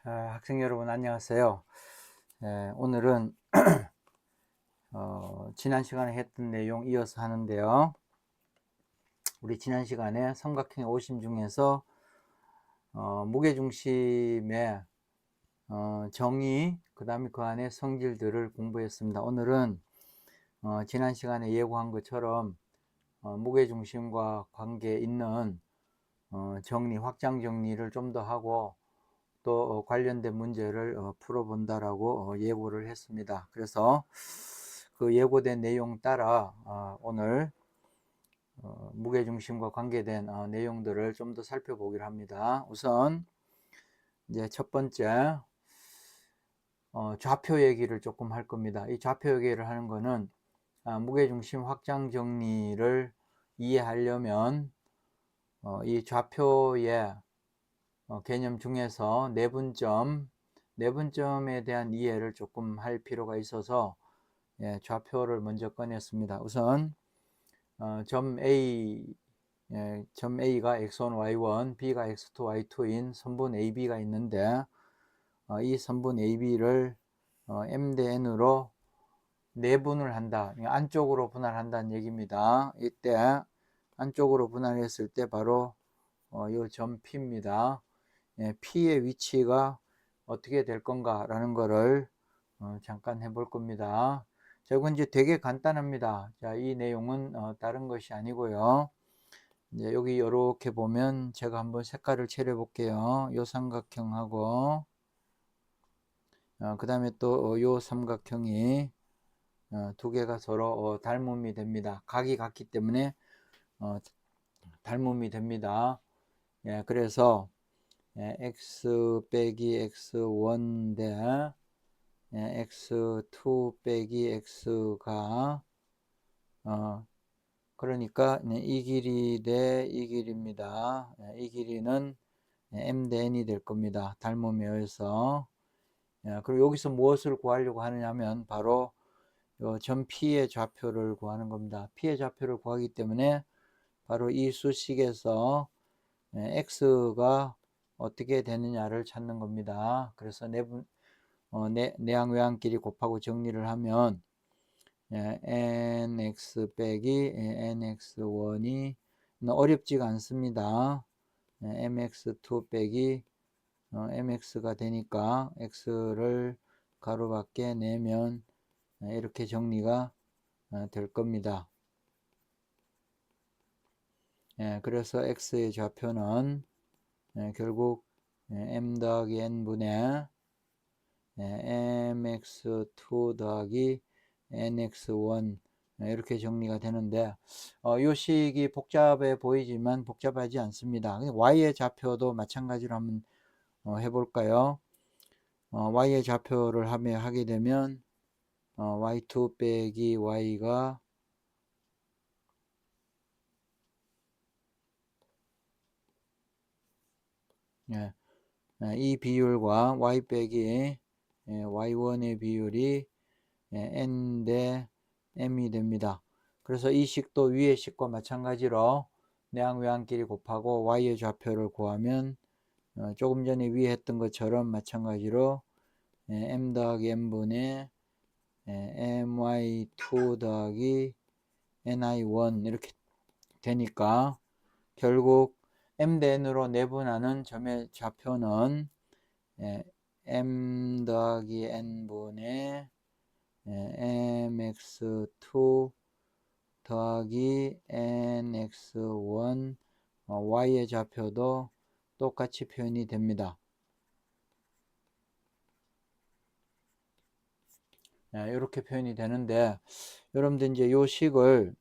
학생 여러분 안녕하세요. 오늘은 지난 시간에 했던 내용 이어서 하는데요. 우리 지난 시간에 삼각형의 오심 중에서 무게중심의 정의, 그 다음에 그 안에 성질들을 공부했습니다. 오늘은 지난 시간에 예고한 것처럼 무게중심과 관계 있는 정리, 확장 정리를 좀 더 하고 또 관련된 문제를 풀어본다라고 예고를 했습니다. 그래서 그 예고된 내용 따라 오늘 무게중심과 관계된 내용들을 좀 더 살펴보기로 합니다. 우선 이제 첫 번째 좌표 얘기를 조금 할 겁니다. 이 좌표 얘기를 하는 거는 무게중심 확장 정리를 이해하려면 이 좌표의 개념 중에서 내분점에 대한 이해를 조금 할 필요가 있어서 좌표를 먼저 꺼냈습니다. 우선 점 A가 x1, y1, B가 x2, y2인 선분 AB가 있는데 이 선분 AB를 M 대 N으로 내분을 한다. 안쪽으로 분할한다는 얘기입니다. 이때 안쪽으로 분할했을 때 바로 이 점 P입니다. P의 위치가 어떻게 될 건가 라는 거를 잠깐 해볼 겁니다. 자, 이건 이제 되게 간단합니다. 자, 이 내용은 다른 것이 아니고요. 이제 여기 이렇게 보면 제가 한번 색깔을 칠해 볼게요. 요 삼각형하고 그 다음에 또 요 삼각형이 두 개가 서로 닮음이 됩니다. 각이 같기 때문에 닮음이 됩니다. 그래서 x 빼기 x1 대 x2 빼기 x가 그러니까 이 길이 대 이 길입니다. 이 길이는 m 대 n이 될 겁니다. 닮음에 의해서. 그리고 여기서 무엇을 구하려고 하느냐면 바로 점 P의 좌표를 구하는 겁니다. P의 좌표를 구하기 때문에 바로 이 수식에서 x가 어떻게 되느냐를 찾는 겁니다. 그래서 내양 외양끼리 곱하고 정리를 하면 nx 빼기 nx1이 어렵지가 않습니다. mx2 빼기 mx가 되니까 x를 가로 밖에 내면 이렇게 정리가 될 겁니다. 그래서 x의 좌표는 결국 m 더하기 n분의 mx2 더하기 nx1 이렇게 정리가 되는데 이 식이 복잡해 보이지만 복잡하지 않습니다. y의 좌표도 마찬가지로 한번 해볼까요? y의 좌표를 하게 되면 y2 빼기 y가 이 비율과 y 빼기 y1의 비율이 n 대 m이 됩니다. 그래서 이 식도 위의 식과 마찬가지로 내양 외양끼리 곱하고 y의 좌표를 구하면 조금 전에 위에 했던 것처럼 마찬가지로 m 더하기 n분의 my2 더하기 ni1 이렇게 되니까 결국 m 대 n으로 내분하는 점의 좌표는 m 더하기 n분의 mx2 더하기 nx1 y의 좌표도 똑같이 표현이 됩니다. 이렇게 표현이 되는데 여러분들 이제 요 식을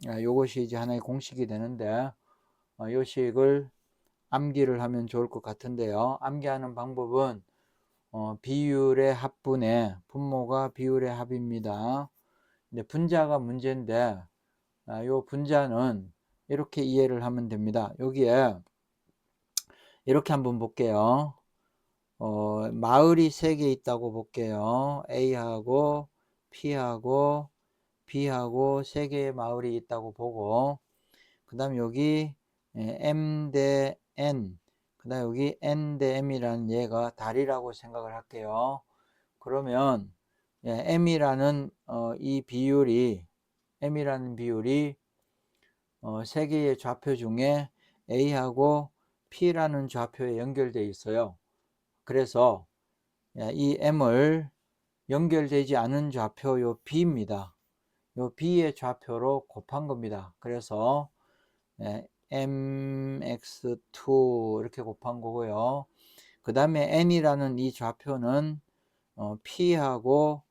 요것이 이제 하나의 공식이 되는데 요 식을 암기를 하면 좋을 것 같은데요. 암기하는 방법은 비율의 합분의 분모가 비율의 합입니다. 근데 분자가 문제인데 요 분자는 이렇게 이해를 하면 됩니다. 여기에 이렇게 한번 볼게요. 마을이 3개 있다고 볼게요. A하고 P하고 B하고 3개의 마을이 있다고 보고 그 다음 여기 M 대 N 다음 여기 n 대 m이라는 얘가 다리라고 생각을 할게요. 그러면 m이라는 이 비율이 m이라는 비율이 세 개의 좌표 중에 a하고 p라는 좌표에 연결되어 있어요. 그래서 이 m을 연결되지 않은 좌표 요 b입니다. 요 b의 좌표로 곱한 겁니다. 그래서 mx2 이렇게 곱한 거고요. 그 다음에 n이라는 이 좌표는 p하고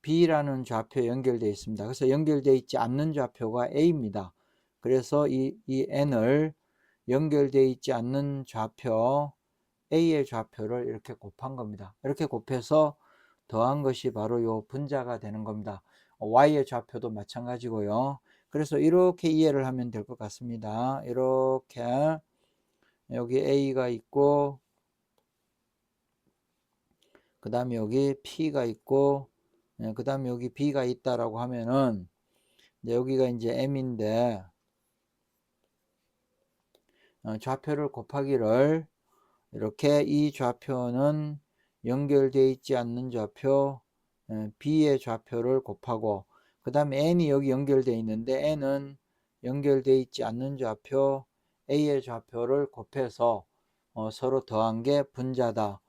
b라는 좌표에 연결되어 있습니다. 그래서 연결되어 있지 않는 좌표가 a입니다. 그래서 이 n을 연결되어 있지 않는 좌표 a의 좌표를 이렇게 곱한 겁니다. 이렇게 곱해서 더한 것이 바로 요 분자가 되는 겁니다. y의 좌표도 마찬가지고요. 그래서 이렇게 이해를 하면 될 것 같습니다. 이렇게 여기 a가 있고 그 다음에 여기 p가 있고 그 다음에 여기 b가 있다라고 하면은 여기가 이제 m인데 좌표를 곱하기를 이렇게 이 좌표는 연결되어 있지 않는 좌표 b의 좌표를 곱하고 그 다음에 n이 여기 연결되어 있는데 n은 연결되어 있지 않는 좌표 a의 좌표를 곱해서 서로 더한 게 분자다.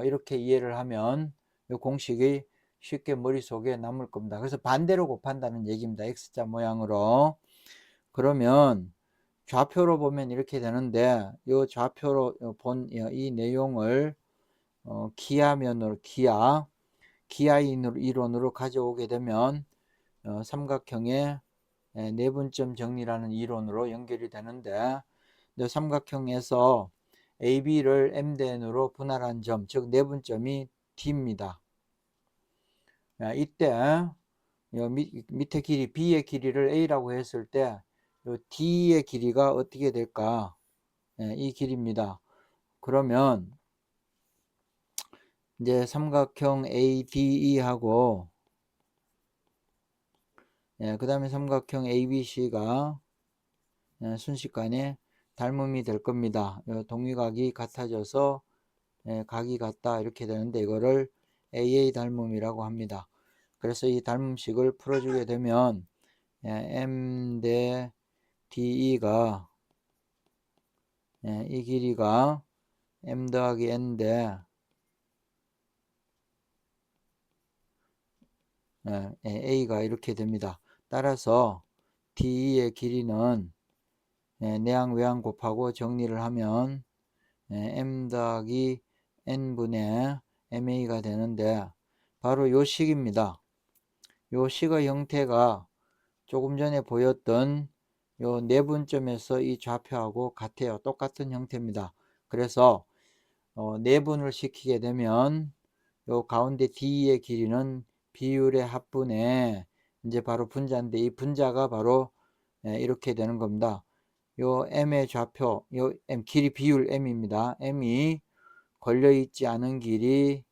이렇게 이해를 하면 이 공식이 쉽게 머릿속에 남을 겁니다. 그래서 반대로 곱한다는 얘기입니다. X자 모양으로. 그러면 좌표로 보면 이렇게 되는데 이 좌표로 본 이 내용을 기하면으로 기하 이론으로 가져오게 되면 삼각형의 내분점 정리라는 이론으로 연결이 되는데 삼각형에서 AB를 M대N으로 분할한 점, 즉 내분점이 D입니다. 이때 밑에 길이 B의 길이를 A라고 했을 때 D의 길이가 어떻게 될까? 이 길이입니다. 그러면 이제 삼각형 ADE하고 그 다음에 삼각형 ABC가 순식간에 닮음이 될 겁니다. 동위각이 같아져서 각이 같다 이렇게 되는데 이거를 AA 닮음이라고 합니다. 그래서 이 닮음식을 풀어주게 되면 M 대 DE가 이 길이가 M 더하기 N인데 A가 이렇게 됩니다. 따라서 DE의 길이는 내항 외항 곱하고 정리를 하면 M 더하기 N분의 MA가 되는데 바로 요 식입니다. 요 식의 형태가 조금 전에 보였던 요 내분점에서 이 좌표하고 같아요. 똑같은 형태입니다. 그래서 내분을 시키게 되면 요 가운데 D의 길이는 비율의 합분에 이제 바로 분자인데 이 분자가 바로 이렇게 되는 겁니다. 요 M의 좌표, 요 M 길이 비율 M입니다. M이 걸려 있지 않은 길이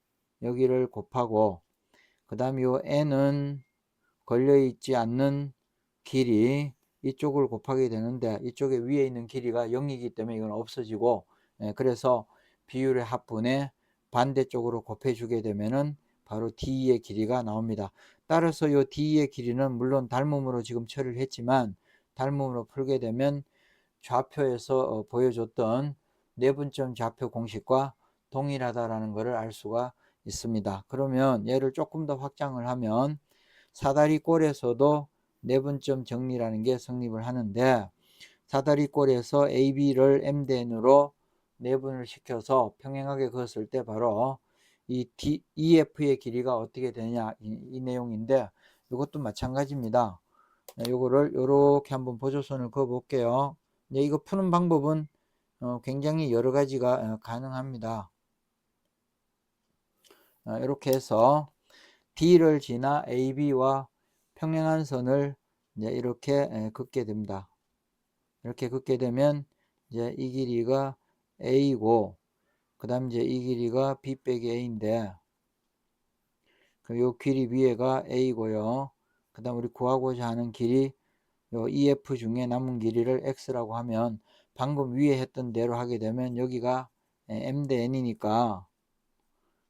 여기를 곱하고 그 다음에 요 N은 걸려 있지 않는 길이 이쪽을 곱하게 되는데 이쪽에 위에 있는 길이가 0이기 때문에 이건 없어지고 그래서 비율의 합분에 반대쪽으로 곱해주게 되면은 바로 D의 길이가 나옵니다. 따라서 이 D의 길이는 물론 닮음으로 지금 처리를 했지만 닮음으로 풀게 되면 좌표에서 보여줬던 내분점 좌표 공식과 동일하다라는 것을 알 수가 있습니다. 그러면 얘를 조금 더 확장을 하면 사다리꼴에서도 내분점 정리라는 게 성립을 하는데 사다리꼴에서 AB를 M대N으로 내분을 시켜서 평행하게 그었을 때 바로 이 EF의 길이가 어떻게 되냐 이 내용인데 이것도 마찬가지입니다. 요거를 요렇게 한번 보조선을 그어 볼게요. 이거 푸는 방법은 굉장히 여러 가지가 가능합니다. 이렇게 해서 D를 지나 AB와 평행한 선을 이제 이렇게 긋게 됩니다. 이렇게 긋게 되면 이제 이 길이가 A고 그 다음 이제 이 길이가 B 빼기 A인데 요 길이 위에가 A고요. 그 다음 우리 구하고자 하는 길이 요 EF 중에 남은 길이를 X라고 하면 방금 위에 했던 대로 하게 되면 여기가 m 대 n이니까,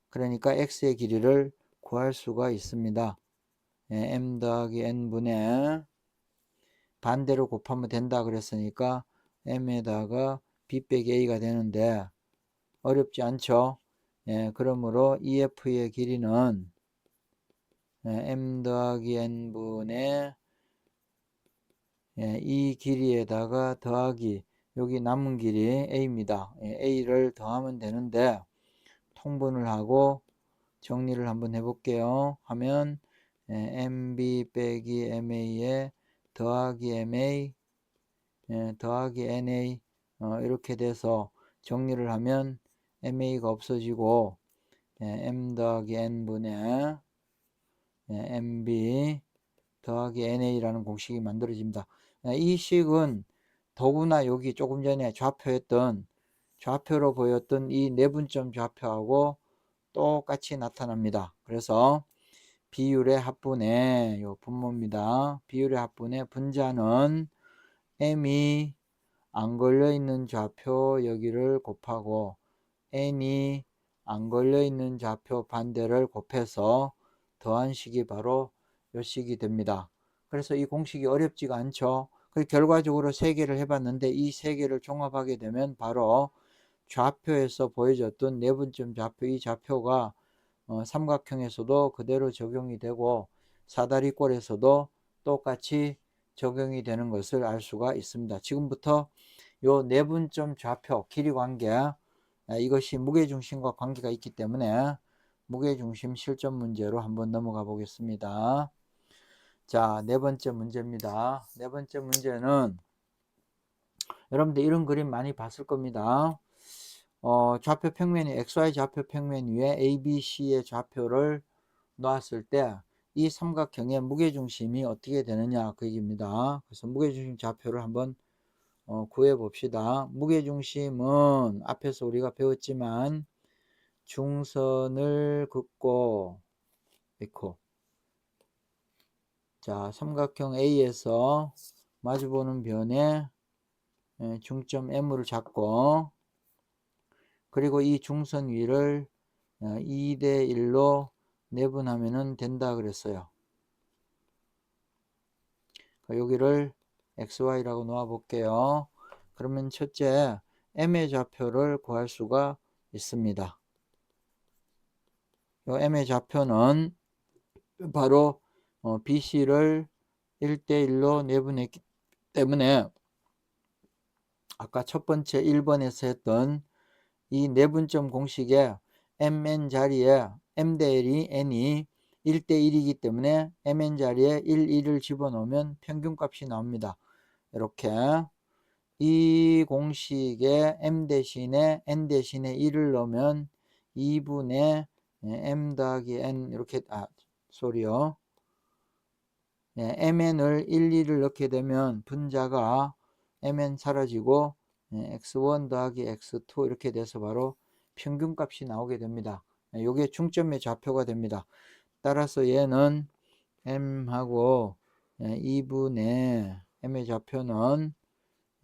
그러니까 x의 길이를 구할 수가 있습니다. m 더하기 n분의 반대로 곱하면 된다 그랬으니까 m에다가 b 빼기 a가 되는데 어렵지 않죠? 그러므로 EF의 길이는 m 더하기 n분의 이 길이에다가 더하기 여기 남은 길이 a입니다. a를 더하면 되는데 통분을 하고 정리를 한번 해볼게요. 하면 mb 빼기 ma에 더하기 ma 더하기 na 이렇게 돼서 정리를 하면 ma가 없어지고 m 더하기 n분의 mb 더하기 na라는 공식이 만들어집니다. 이 식은 더구나 여기 조금 전에 좌표로 보였던 이 내분점 좌표하고 똑같이 나타납니다. 그래서 비율의 합분의 요 분모입니다. 비율의 합분의 분자는 m이 안 걸려있는 좌표 여기를 곱하고 n이 안 걸려있는 좌표 반대를 곱해서 더한 식이 바로 요 식이 됩니다. 그래서 이 공식이 어렵지가 않죠. 결과적으로 3개를 해봤는데 이 3개를 종합하게 되면 바로 좌표에서 보여줬던 내분점 좌표, 이 좌표가 삼각형에서도 그대로 적용이 되고 사다리꼴에서도 똑같이 적용이 되는 것을 알 수가 있습니다. 지금부터 요 내분점 좌표 길이 관계, 이것이 무게중심과 관계가 있기 때문에 무게중심 실전 문제로 한번 넘어가 보겠습니다. 자, 네 번째 문제입니다. 네 번째 문제는 여러분들 이런 그림 많이 봤을 겁니다. 좌표 평면이 XY 좌표 평면 위에 ABC의 좌표를 놓았을 때 이 삼각형의 무게중심이 어떻게 되느냐 그 얘기입니다. 그래서 무게중심 좌표를 한번 구해 봅시다. 무게중심은 앞에서 우리가 배웠지만 중선을 긋고 있고, 자, 삼각형 A에서 마주보는 변에 중점 M을 잡고, 그리고 이 중선 위를 2대 1로 내분하면 된다 그랬어요. 여기를 XY라고 놓아 볼게요. 그러면 첫째 M의 좌표를 구할 수가 있습니다. 이 M의 좌표는 바로 BC를 1대1로 내분했기 때문에 아까 첫 번째 1번에서 했던 이 내분점 공식에 mn 자리에 m 대 n이 1대1이기 때문에 mn 자리에 1, 1을 집어넣으면 평균값이 나옵니다. 이렇게 이 공식에 m 대신에 n 대신에 1을 넣으면 2분의 m 더하기 n 이렇게 mn을 1, 2를 넣게 되면 분자가 mn 사라지고 x1 더하기 x2 이렇게 돼서 바로 평균값이 나오게 됩니다. 이게 중점의 좌표가 됩니다. 따라서 얘는 m하고 2분의 m의 좌표는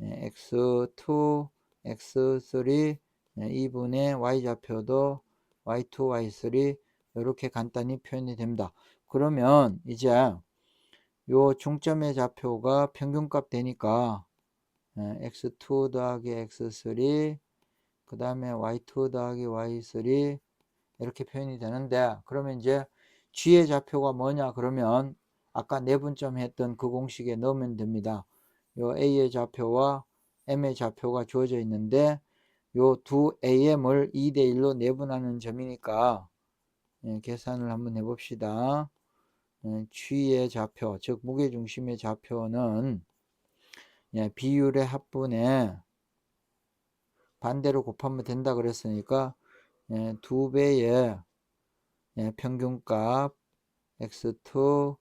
x2, x3, 2분의 y좌표도 y2, y3 이렇게 간단히 표현이 됩니다. 그러면 이제 요 중점의 좌표가 평균값 되니까 x2 더하기 x3 그 다음에 y2 더하기 y3 이렇게 표현이 되는데, 그러면 이제 g의 좌표가 뭐냐 그러면 아까 내분점 했던 그 공식에 넣으면 됩니다. 요 a의 좌표와 m의 좌표가 주어져 있는데 요 두 am을 2대1로 내분하는 점이니까 계산을 한번 해봅시다. g의 좌표, 즉 무게중심의 좌표는 비율의 합분에 반대로 곱하면 된다 그랬으니까 2배의 평균값 x2,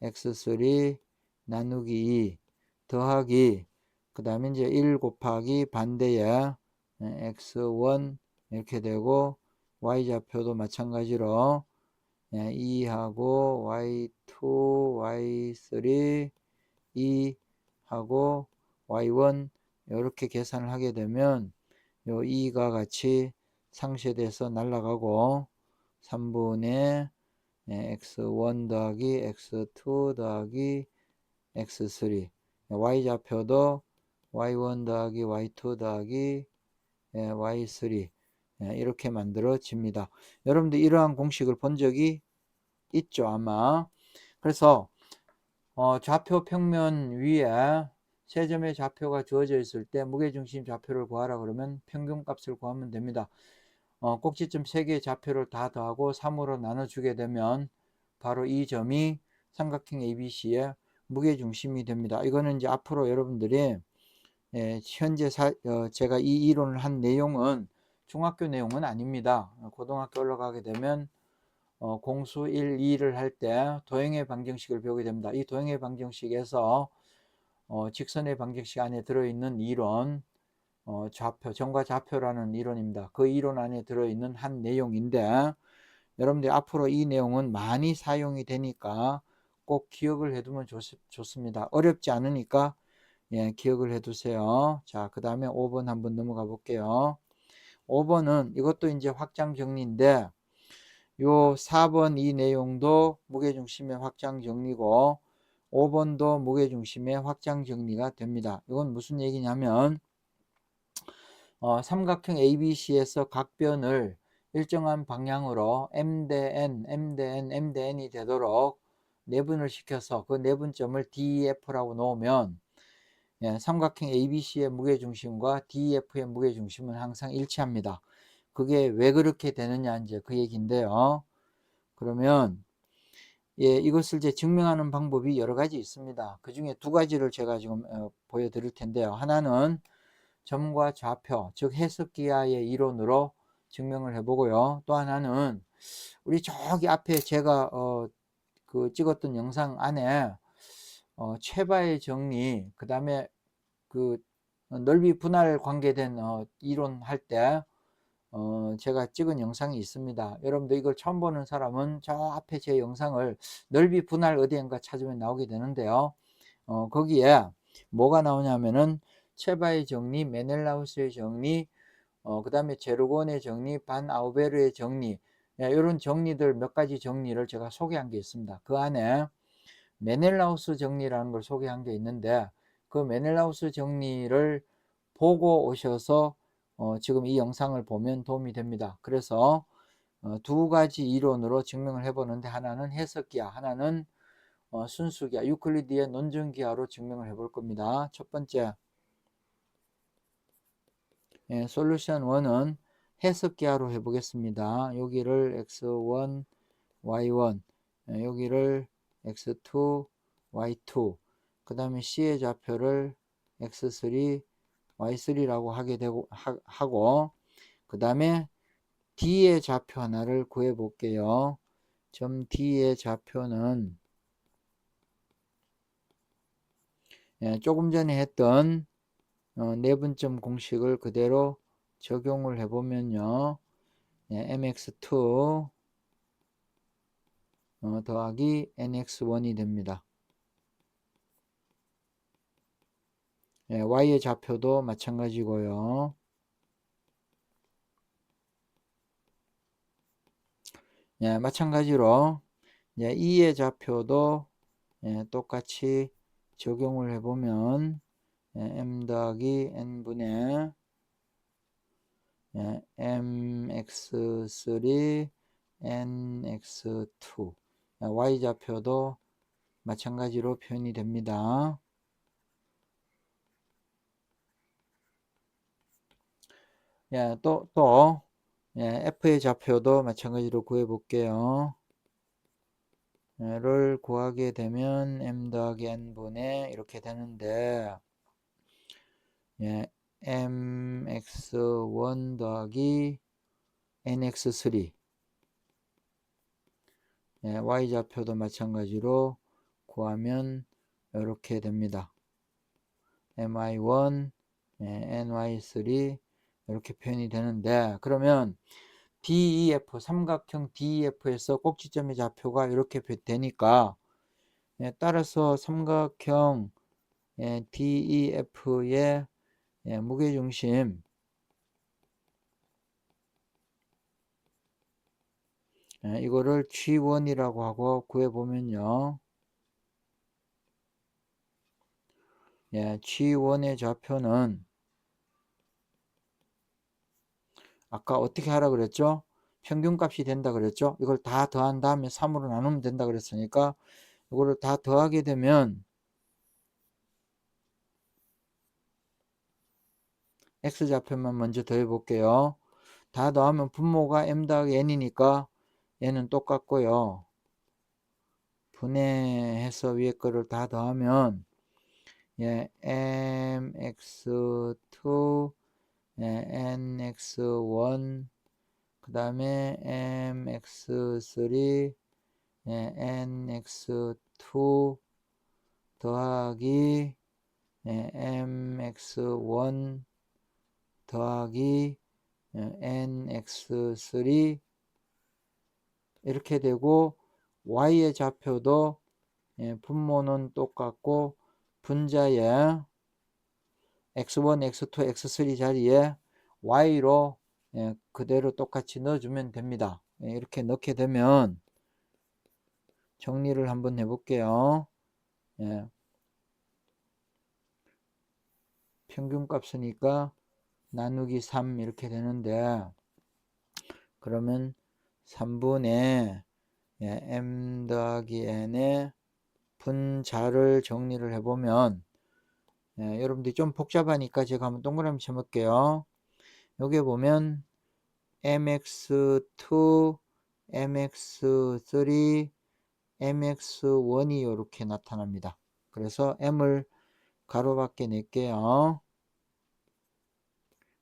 x3 나누기 2 더하기 그 다음에 이제 1 곱하기 반대의 x1 이렇게 되고 y좌표도 마찬가지로 2하고 y2, y3, 2하고 y1 이렇게 계산을 하게 되면 요 2가 같이 상쇄돼서 날아가고 3분의 x1 더하기 x2 더하기 x3 y좌표도 y1 더하기 y2 더하기 y3 이렇게 만들어집니다. 여러분들 이러한 공식을 본 적이 있죠 아마. 그래서 좌표 평면 위에 세 점의 좌표가 주어져 있을 때 무게중심 좌표를 구하라 그러면 평균값을 구하면 됩니다. 꼭지점 3개의 좌표를 다 더하고 3으로 나눠주게 되면 바로 이 점이 삼각형 ABC의 무게중심이 됩니다. 이거는 이제 앞으로 여러분들이 현재 제가 이 이론을 한 내용은 중학교 내용은 아닙니다. 고등학교 올라가게 되면 공수 1, 2를 할 때 도형의 방정식을 배우게 됩니다. 이 도형의 방정식에서 직선의 방정식 안에 들어있는 이론, 좌표, 점과 좌표라는 이론입니다. 그 이론 안에 들어있는 한 내용인데 여러분들 앞으로 이 내용은 많이 사용이 되니까 꼭 기억을 해두면 좋습니다. 어렵지 않으니까 기억을 해두세요. 자, 그 다음에 5번 한번 넘어가 볼게요. 5번은 이것도 이제 확장 정리인데 요 4번 이 내용도 무게중심의 확장 정리고 5번도 무게중심의 확장 정리가 됩니다. 이건 무슨 얘기냐면 삼각형 ABC에서 각 변을 일정한 방향으로 M 대 N, M 대 N, M 대 N이 되도록 내분을 시켜서 그 내분점을 DEF라고 놓으면 삼각형 ABC의 무게중심과 DEF의 무게중심은 항상 일치합니다. 그게 왜 그렇게 되느냐 이제 그 얘기인데요. 그러면 이것을 이제 증명하는 방법이 여러 가지 있습니다. 그 중에 두 가지를 제가 지금 보여드릴 텐데요. 하나는 점과 좌표, 즉 해석기하의 이론으로 증명을 해보고요. 또 하나는 우리 저기 앞에 제가 그 찍었던 영상 안에 최바의 정리, 그 다음에 그 넓이 분할 관계된 이론 할 때 제가 찍은 영상이 있습니다. 여러분들 이걸 처음 보는 사람은 저 앞에 제 영상을 넓이 분할 어디엔가 찾으면 나오게 되는데요. 거기에 뭐가 나오냐면은 체바의 정리, 메넬라우스의 정리, 그 다음에 제르곤의 정리, 반 아우베르의 정리, 이런 정리들 몇 가지 정리를 제가 소개한 게 있습니다. 그 안에 메넬라우스 정리라는 걸 소개한 게 있는데 그 메넬라우스 정리를 보고 오셔서 지금 이 영상을 보면 도움이 됩니다. 그래서 두 가지 이론으로 증명을 해보는데 하나는 해석기하, 하나는 순수기하, 유클리드의 논증기하로 증명을 해볼 겁니다. 첫 번째 솔루션 1은 해석기하로 해보겠습니다. 여기를 x1, y1 여기를 x2, y2 그 다음에 C의 좌표를 x3, y3라고 하고 그 다음에 D의 좌표 하나를 구해 볼게요. 점 D의 좌표는 조금 전에 했던 내분점 공식을 그대로 적용을 해보면요. mx2 더하기 nx1이 됩니다. y의 좌표도 마찬가지고요. 마찬가지로 E의 좌표도 똑같이 적용을 해보면 m 더하기 n분의 mx3 nx2 y좌표도 마찬가지로 표현이 됩니다. 또 f의 좌표도 마찬가지로 구해 볼게요. 를 구하게 되면 m 더하기 n분의 이렇게 되는데 mx1 더하기 nx3 y좌표도 마찬가지로 구하면 이렇게 됩니다. my1 ny3 이렇게 표현이 되는데 그러면 DEF 삼각형 DEF에서 꼭지점의 좌표가 이렇게 되니까 따라서 삼각형 DEF의 무게중심 이거를 G1이라고 하고 구해보면요. G1의 좌표는 아까 어떻게 하라 그랬죠? 평균값이 된다 그랬죠? 이걸 다 더한 다음에 3으로 나누면 된다 그랬으니까 이거를 다 더하게 되면 X좌표만 먼저 더해 볼게요. 다 더하면 분모가 M 더하기 N이니까 N은 똑같고요. 분해해서 위에 거를 다 더하면 MX2 NX1 그 다음에 MX3 NX2 더하기 MX1 더하기 NX3 이렇게 되고 Y의 좌표도 분모는 똑같고 분자에 X1, X2, X3 자리에 Y로 그대로 똑같이 넣어주면 됩니다. 이렇게 넣게 되면 정리를 한번 해볼게요. 평균값이니까 나누기 3 이렇게 되는데 그러면 3분의 M 더하기 N의 분자를 정리를 해보면 여러분들이 좀 복잡하니까 제가 한번 동그라미 쳐볼게요. 여기 보면 MX2, MX3, MX1이 이렇게 나타납니다. 그래서 M을 가로밖에 낼게요.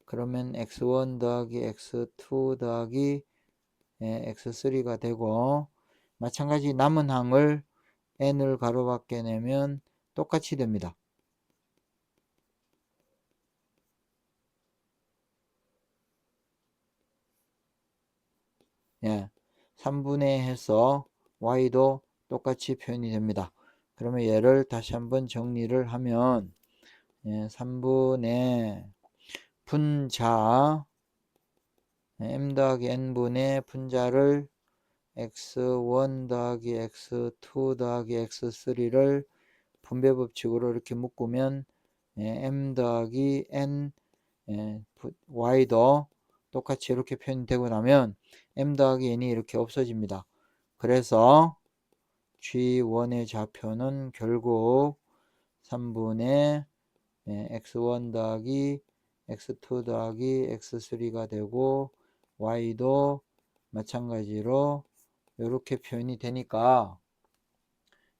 그러면 X1 더하기 X2 더하기 X3가 되고 마찬가지 남은 항을 N을 가로밖에 내면 똑같이 됩니다. 3분의 해서 Y도 똑같이 표현이 됩니다. 그러면 얘를 다시 한번 정리를 하면 3분의 분자 M 더하기 N분의 분자를 X1 더하기 X2 더하기 X3를 분배법칙으로 이렇게 묶으면 M 더하기 N Y도 똑같이 이렇게 표현되고 나면 M 더하기 N이 이렇게 없어집니다. 그래서 G1의 좌표는 결국 3분의 X1 더하기 X2 더하기 X3가 되고 Y도 마찬가지로 이렇게 표현이 되니까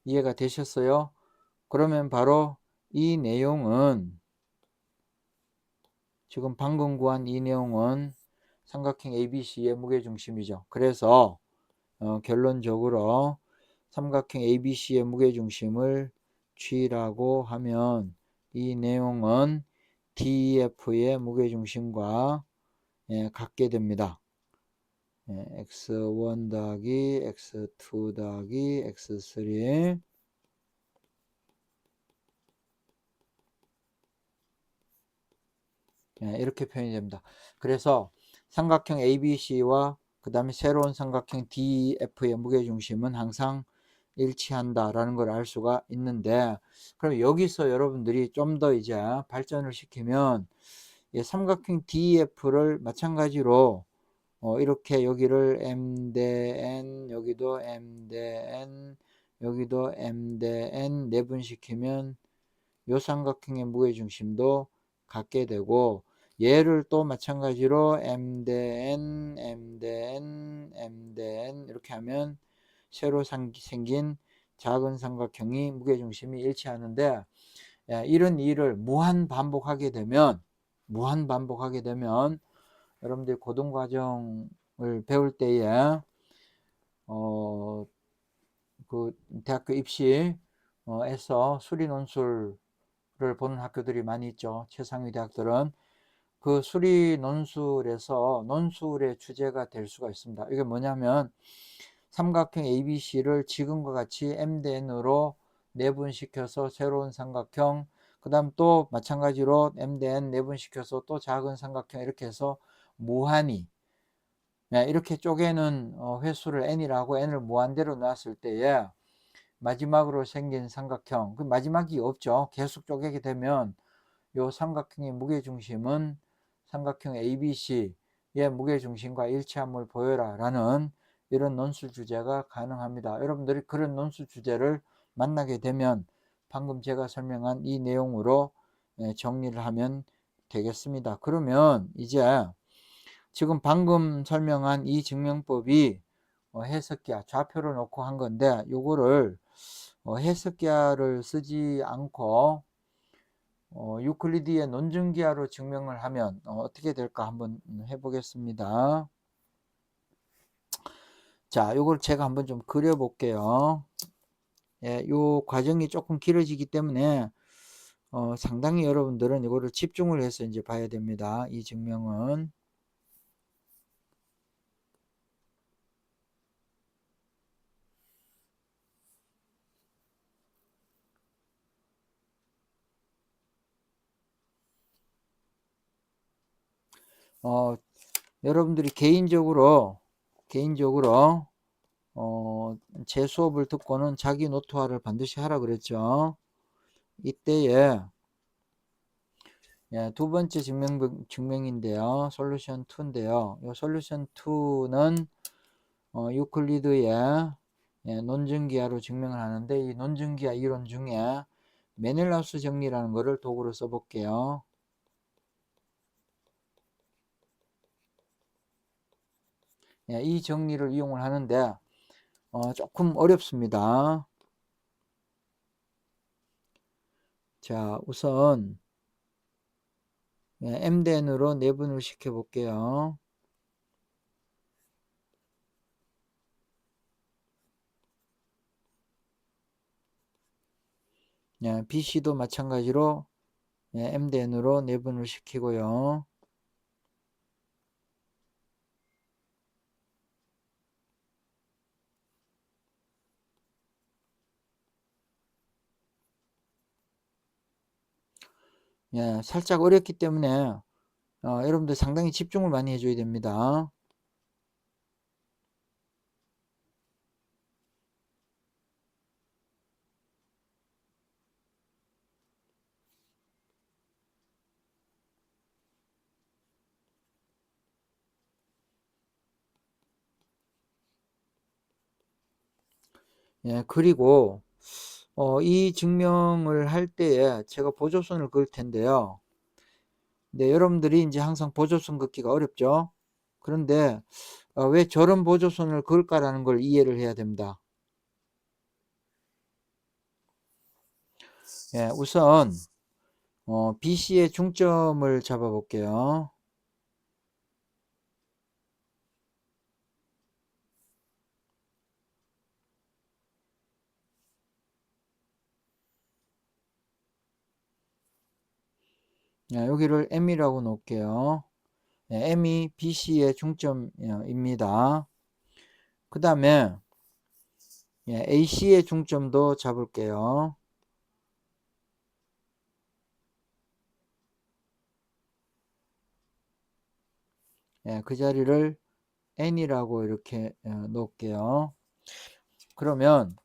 이해가 되셨어요? 그러면 바로 이 내용은 지금 방금 구한 이 내용은 삼각형 ABC의 무게중심이죠. 그래서 결론적으로 삼각형 ABC의 무게중심을 G라고 하면 이 내용은 DEF의 무게중심과 같게 됩니다. X1 더하기 X2 더하기 X3 이렇게 표현이 됩니다. 그래서 삼각형 ABC와 그 다음에 새로운 삼각형 DEF의 무게중심은 항상 일치한다라는 걸 알 수가 있는데 그럼 여기서 여러분들이 좀 더 이제 발전을 시키면 삼각형 DEF를 마찬가지로 이렇게 여기를 M 대 N 여기도 M 대 N 여기도 M 대 N 내분시키면 요 삼각형의 무게중심도 같게 되고 얘를 또 마찬가지로 M 대 N, M 대 N, M 대 N 이렇게 하면 새로 생긴 작은 삼각형이 무게중심이 일치하는데 이런 일을 무한 반복하게 되면 여러분들이 고등과정을 배울 때에 그 대학교 입시에서 수리 논술을 보는 학교들이 많이 있죠. 최상위 대학들은 그 수리 논술에서 논술의 주제가 될 수가 있습니다. 이게 뭐냐면 삼각형 ABC를 지금과 같이 M 대 N으로 내분시켜서 새로운 삼각형 그 다음 또 마찬가지로 M 대 N 내분시켜서 또 작은 삼각형 이렇게 해서 무한히 이렇게 쪼개는 횟수를 n이라고 n을 무한대로 놨을 때에 마지막으로 생긴 삼각형, 그 마지막이 없죠. 계속 쪼개게 되면 요 삼각형의 무게중심은 삼각형 ABC의 무게중심과 일치함을 보여라 라는 이런 논술 주제가 가능합니다. 여러분들이 그런 논술 주제를 만나게 되면 방금 제가 설명한 이 내용으로 정리를 하면 되겠습니다. 그러면 이제 지금 방금 설명한 이 증명법이 해석기하, 좌표를 놓고 한 건데 요거를 해석기하를 쓰지 않고 유클리드의 논증기하로 증명을 하면 어떻게 될까 한번 해보겠습니다. 자, 요걸 제가 한번 좀 그려 볼게요. 예, 요 과정이 조금 길어지기 때문에 상당히 여러분들은 이거를 집중을 해서 이제 봐야 됩니다. 이 증명은. 여러분들이 개인적으로 제 수업을 듣고는 자기 노트화를 반드시 하라 그랬죠. 이때에 두 번째 증명인데요. 솔루션 2인데요. 이 솔루션 2는 유클리드의 논증기하로 증명을 하는데 이 논증기하 이론 중에 메넬라우스 정리라는 것을 도구로 써볼게요. 이 정리를 이용을 하는데 조금 어렵습니다. 자, 우선 m대n으로 내분을 시켜 볼게요. BC도 마찬가지로 m대n으로 내분을 시키고요. 살짝 어렵기 때문에 여러분들 상당히 집중을 많이 해줘야 됩니다. 그리고 이 증명을 할 때에 제가 보조선을 그을 텐데요. 네, 여러분들이 이제 항상 보조선 긋기가 어렵죠. 그런데 왜 저런 보조선을 그을까라는 걸 이해를 해야 됩니다. 우선 BC의 중점을 잡아 볼게요. 여기를 M이라고 놓을게요. M이 BC의 중점입니다. 그 다음에 AC의 중점도 잡을게요. 그 자리를 N이라고 이렇게 놓을게요. 그러면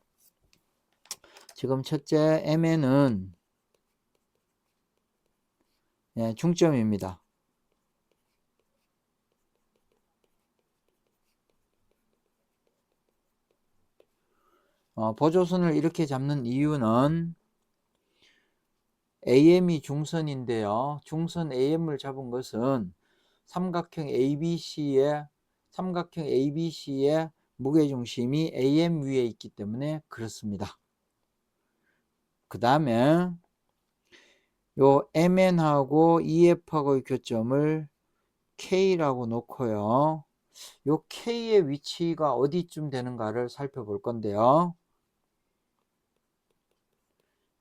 지금 첫째 MN은 중점입니다. 보조선을 이렇게 잡는 이유는 AM이 중선인데요. 중선 AM을 잡은 것은 삼각형 ABC의 무게중심이 AM 위에 있기 때문에 그렇습니다. 그 다음에 요 MN하고 EF하고의 교점을 K라고 놓고요. 요 K의 위치가 어디쯤 되는가를 살펴볼 건데요.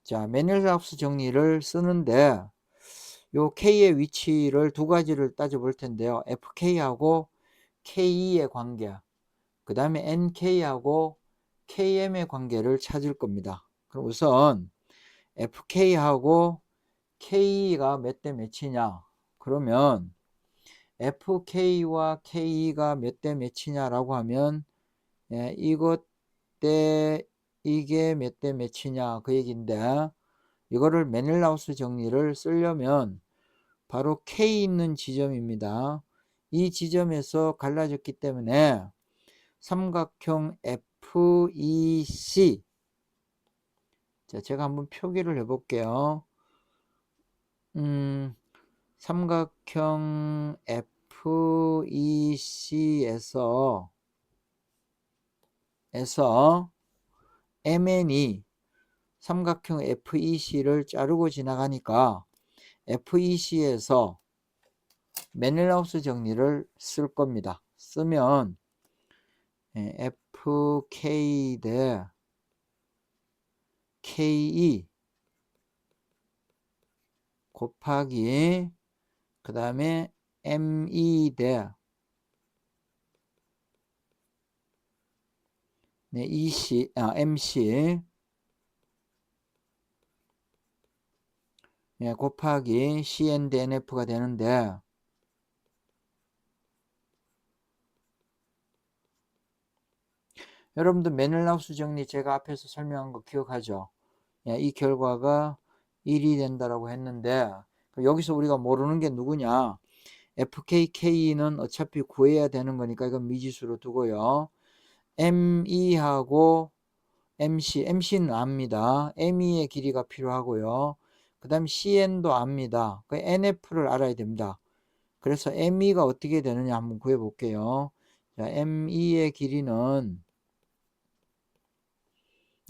자, 메넬라우스 정리를 쓰는데 요 K의 위치를 두 가지를 따져볼 텐데요. FK하고 KE의 관계, 그 다음에 NK하고 KM의 관계를 찾을 겁니다. 그럼 우선 FK하고 KE가 몇 대 몇이냐? 그러면 FK와 KE가 몇 대 몇이냐라고 하면 이것 대 이게 몇 대 몇이냐 그 얘기인데, 이거를 메넬라우스 정리를 쓰려면 바로 K 있는 지점입니다. 이 지점에서 갈라졌기 때문에 삼각형 FEC, 자, 제가 한번 표기를 해볼게요. 삼각형 FEC에서 MN이 삼각형 FEC를 자르고 지나가니까 FEC에서 메넬라우스 정리를 쓸 겁니다. 쓰면 FK 대 KE 곱하기 그 다음에 ME 대 MC 곱하기 CN 대 NF가 되는데, 여러분들 메넬라우스 정리 제가 앞에서 설명한 거 기억하죠? 이 결과가 1이 된다라고 했는데, 여기서 우리가 모르는 게 누구냐? FKK는 어차피 구해야 되는 거니까 이건 미지수로 두고요. ME하고 MC는 압니다. ME의 길이가 필요하고요. 그 다음 CN도 압니다. 그 NF를 알아야 됩니다. 그래서 ME가 어떻게 되느냐 한번 구해볼게요. 자, ME의 길이는,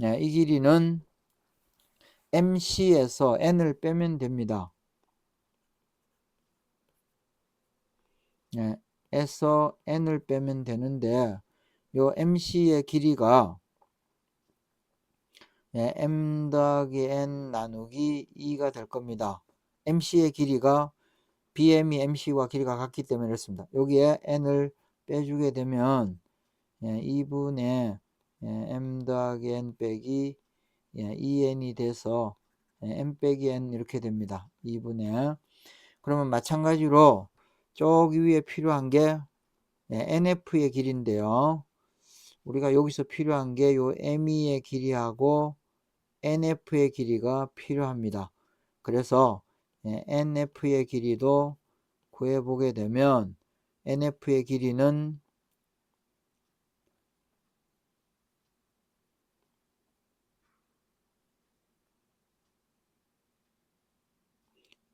이 길이는 MC에서 N을 빼면 됩니다. 에서 N을 빼면 되는데, 요 MC의 길이가 M 더하기 N 나누기 2가 될 겁니다. MC의 길이가 BM이 MC와 길이가 같기 때문에 그렇습니다. 여기에 N을 빼주게 되면 2분의 M 더하기 N 빼기 2N이 돼서 M 빼기 N 이렇게 됩니다. 2분의. 그러면 마찬가지로 저기 위에 필요한 게 NF의 길이인데요. 우리가 여기서 필요한 게 요 ME의 길이하고 NF의 길이가 필요합니다. 그래서 NF의 길이도 구해보게 되면 NF의 길이는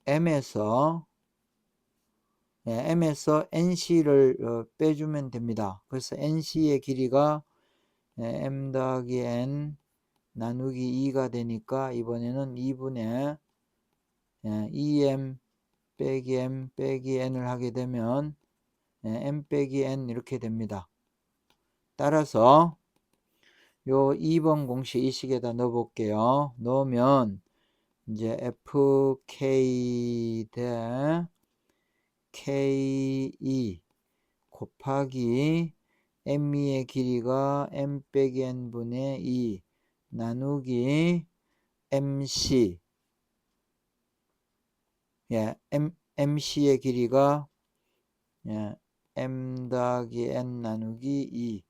M에서 NC를 빼주면 됩니다. 그래서 NC의 길이가 M 더하기 N 나누기 2가 되니까 이번에는 2분의 2M 빼기 M 빼기 N을 하게 되면 M 빼기 N 이렇게 됩니다. 따라서 요 2번 공식 이 식에다 넣어 볼게요. 넣으면 이제 FK 대 KE 곱하기 ME의 길이가 M 빼기 N분의 2 나누기 MC, MC의 길이가 M 더하기 N 나누기 2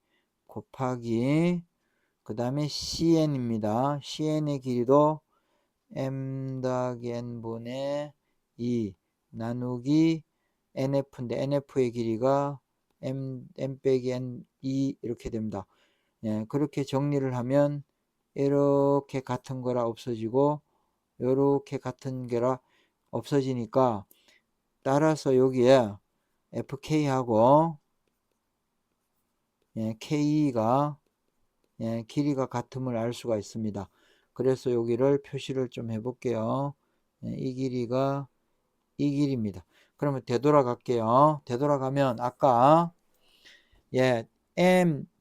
곱하기 그 다음에 CN입니다. CN의 길이도 M 더하기 N분의 2 나누기 NF인데 NF의 길이가 M 빼기 N2 이렇게 됩니다. 그렇게 정리를 하면 이렇게 같은 거라 없어지고 이렇게 같은 거라 없어지니까, 따라서 여기에 FK하고 KE가 길이가 같음을 알 수가 있습니다. 그래서 여기를 표시를 좀 해볼게요. 이 길이가 이 길이입니다. 그러면 되돌아갈게요. 되돌아가면 아까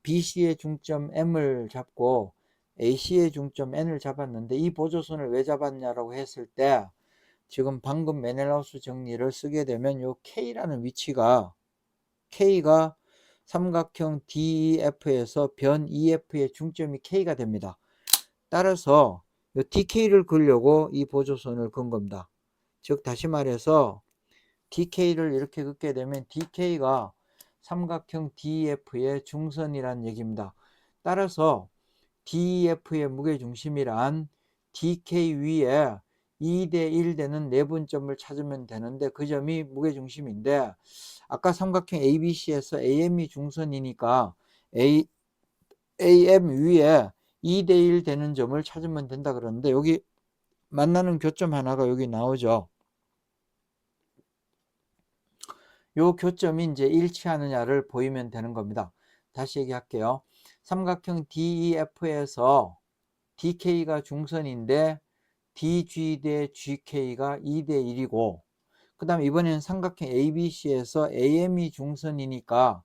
BC의 중점 M을 잡고 AC의 중점 N을 잡았는데, 이 보조선을 왜 잡았냐라고 했을 때 지금 방금 메넬라우스 정리를 쓰게 되면 요 K라는 위치가, K가 삼각형 DEF에서 변 EF의 중점이 K가 됩니다. 따라서 요 DK를 그으려고 이 보조선을 그은 겁니다. 즉 다시 말해서 DK를 이렇게 긋게 되면 DK가 삼각형 DEF의 중선이란 얘기입니다. 따라서 DEF의 무게중심이란 DK 위에 2대1 되는 내분점을 찾으면 되는데 그 점이 무게중심인데 아까 삼각형 ABC에서 AM이 중선이니까 AM 위에 2대1 되는 점을 찾으면 된다 그러는데 여기 만나는 교점 하나가 여기 나오죠. 요 교점이 이제 일치하느냐를 보이면 되는 겁니다. 다시 얘기할게요. 삼각형 DEF에서 DK가 중선인데 DG 대 GK가 2대 1이고 그 다음 이번에는 삼각형 ABC에서 AM이 중선이니까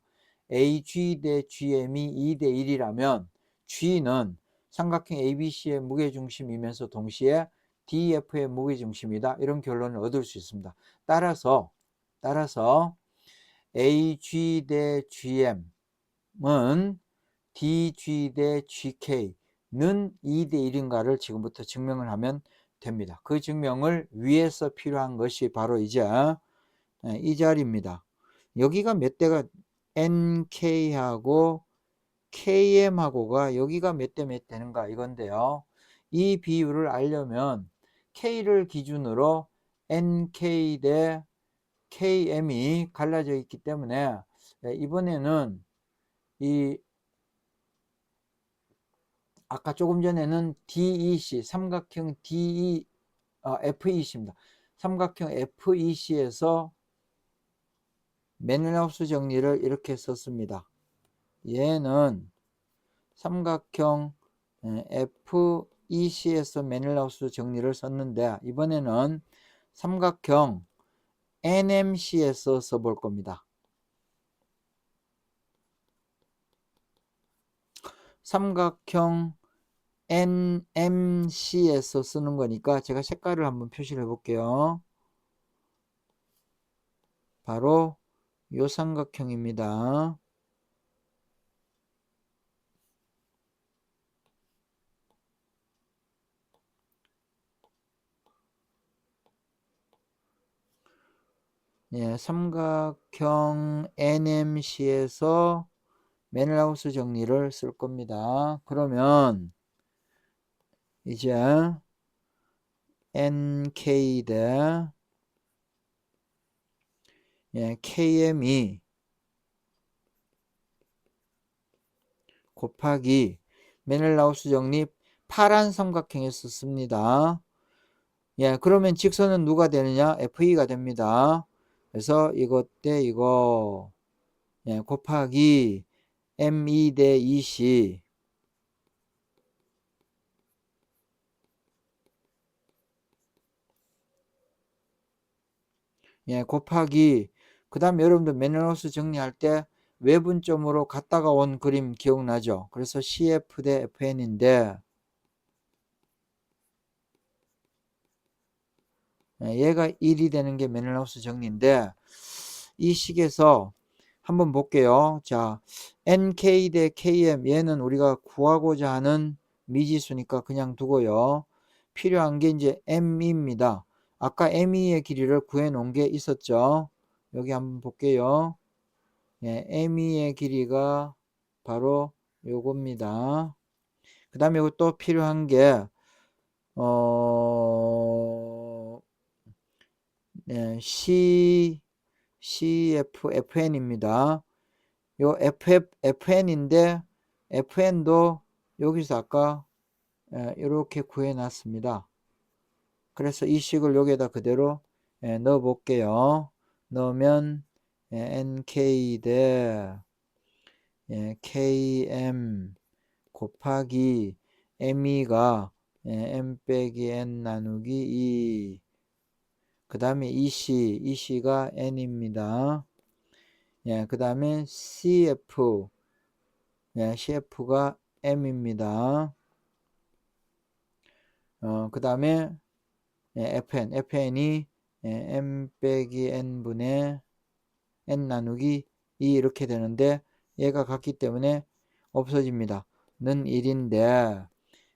AG 대 GM이 2대 1이라면 G는 삼각형 ABC의 무게중심이면서 동시에 DEF의 무게중심이다. 이런 결론을 얻을 수 있습니다. 따라서 AG 대 GM은 DG 대 GK는 2대 1인가를 지금부터 증명을 하면 됩니다. 그 증명을 위해서 필요한 것이 바로 이제 이 자리입니다. 여기가 몇 대가 NK하고 KM하고가 여기가 몇 대 몇 되는가 이건데요. 이 비율을 알려면 K를 기준으로 NK 대 KM이 갈라져 있기 때문에 이번에는 이 아까 조금 전에는 DEC 삼각형 FEC입니다. 삼각형 FEC에서 맨하우스 정리를 이렇게 썼습니다. 얘는 삼각형 FEC에서 맨하우스 정리를 썼는데 이번에는 삼각형 NMC에서 써볼 겁니다. 삼각형 NMC에서 쓰는 거니까 제가 색깔을 한번 표시를 해볼게요. 바로 요 삼각형입니다. 예, 삼각형 NMC에서 맨하우스 정리를 쓸 겁니다. 그러면 이제 NK 대 KM이 곱하기 맨하우스 정리 파란 삼각형에서 씁니다. 예, 그러면 직선은 누가 되느냐? FE가 됩니다. 그래서 이것 대 이거 곱하기 M2 대 EC 곱하기 그 다음 여러분들 맨하우스 정리할 때 외분점으로 갔다가 온 그림 기억나죠? 그래서 CF 대 FN인데 얘가 1이 되는 게 맨하우스 정리인데 이 식에서 한번 볼게요. 자, NK 대 KM 얘는 우리가 구하고자 하는 미지수니까 그냥 두고요. 필요한 게 이제 M입니다. 아까 ME의 길이를 구해 놓은 게 있었죠. 여기 한번 볼게요. ME의 길이가 바로 요겁니다. 그 다음에 또 필요한 게 CF, FN입니다. 요 FN인데 FN도 여기서 아까 이렇게 구해놨습니다. 그래서 이 식을 여기에다 그대로 넣어 볼게요. 넣으면 NK 대 KM 곱하기 ME가 M 빼기 N 나누기 2 그 다음에 EC가 N입니다. 그 다음에 CF가 M입니다. 그 다음에 FN이 M 빼기 N분의 N 나누기 2 이렇게 되는데 얘가 같기 때문에 없어집니다. 는 1인데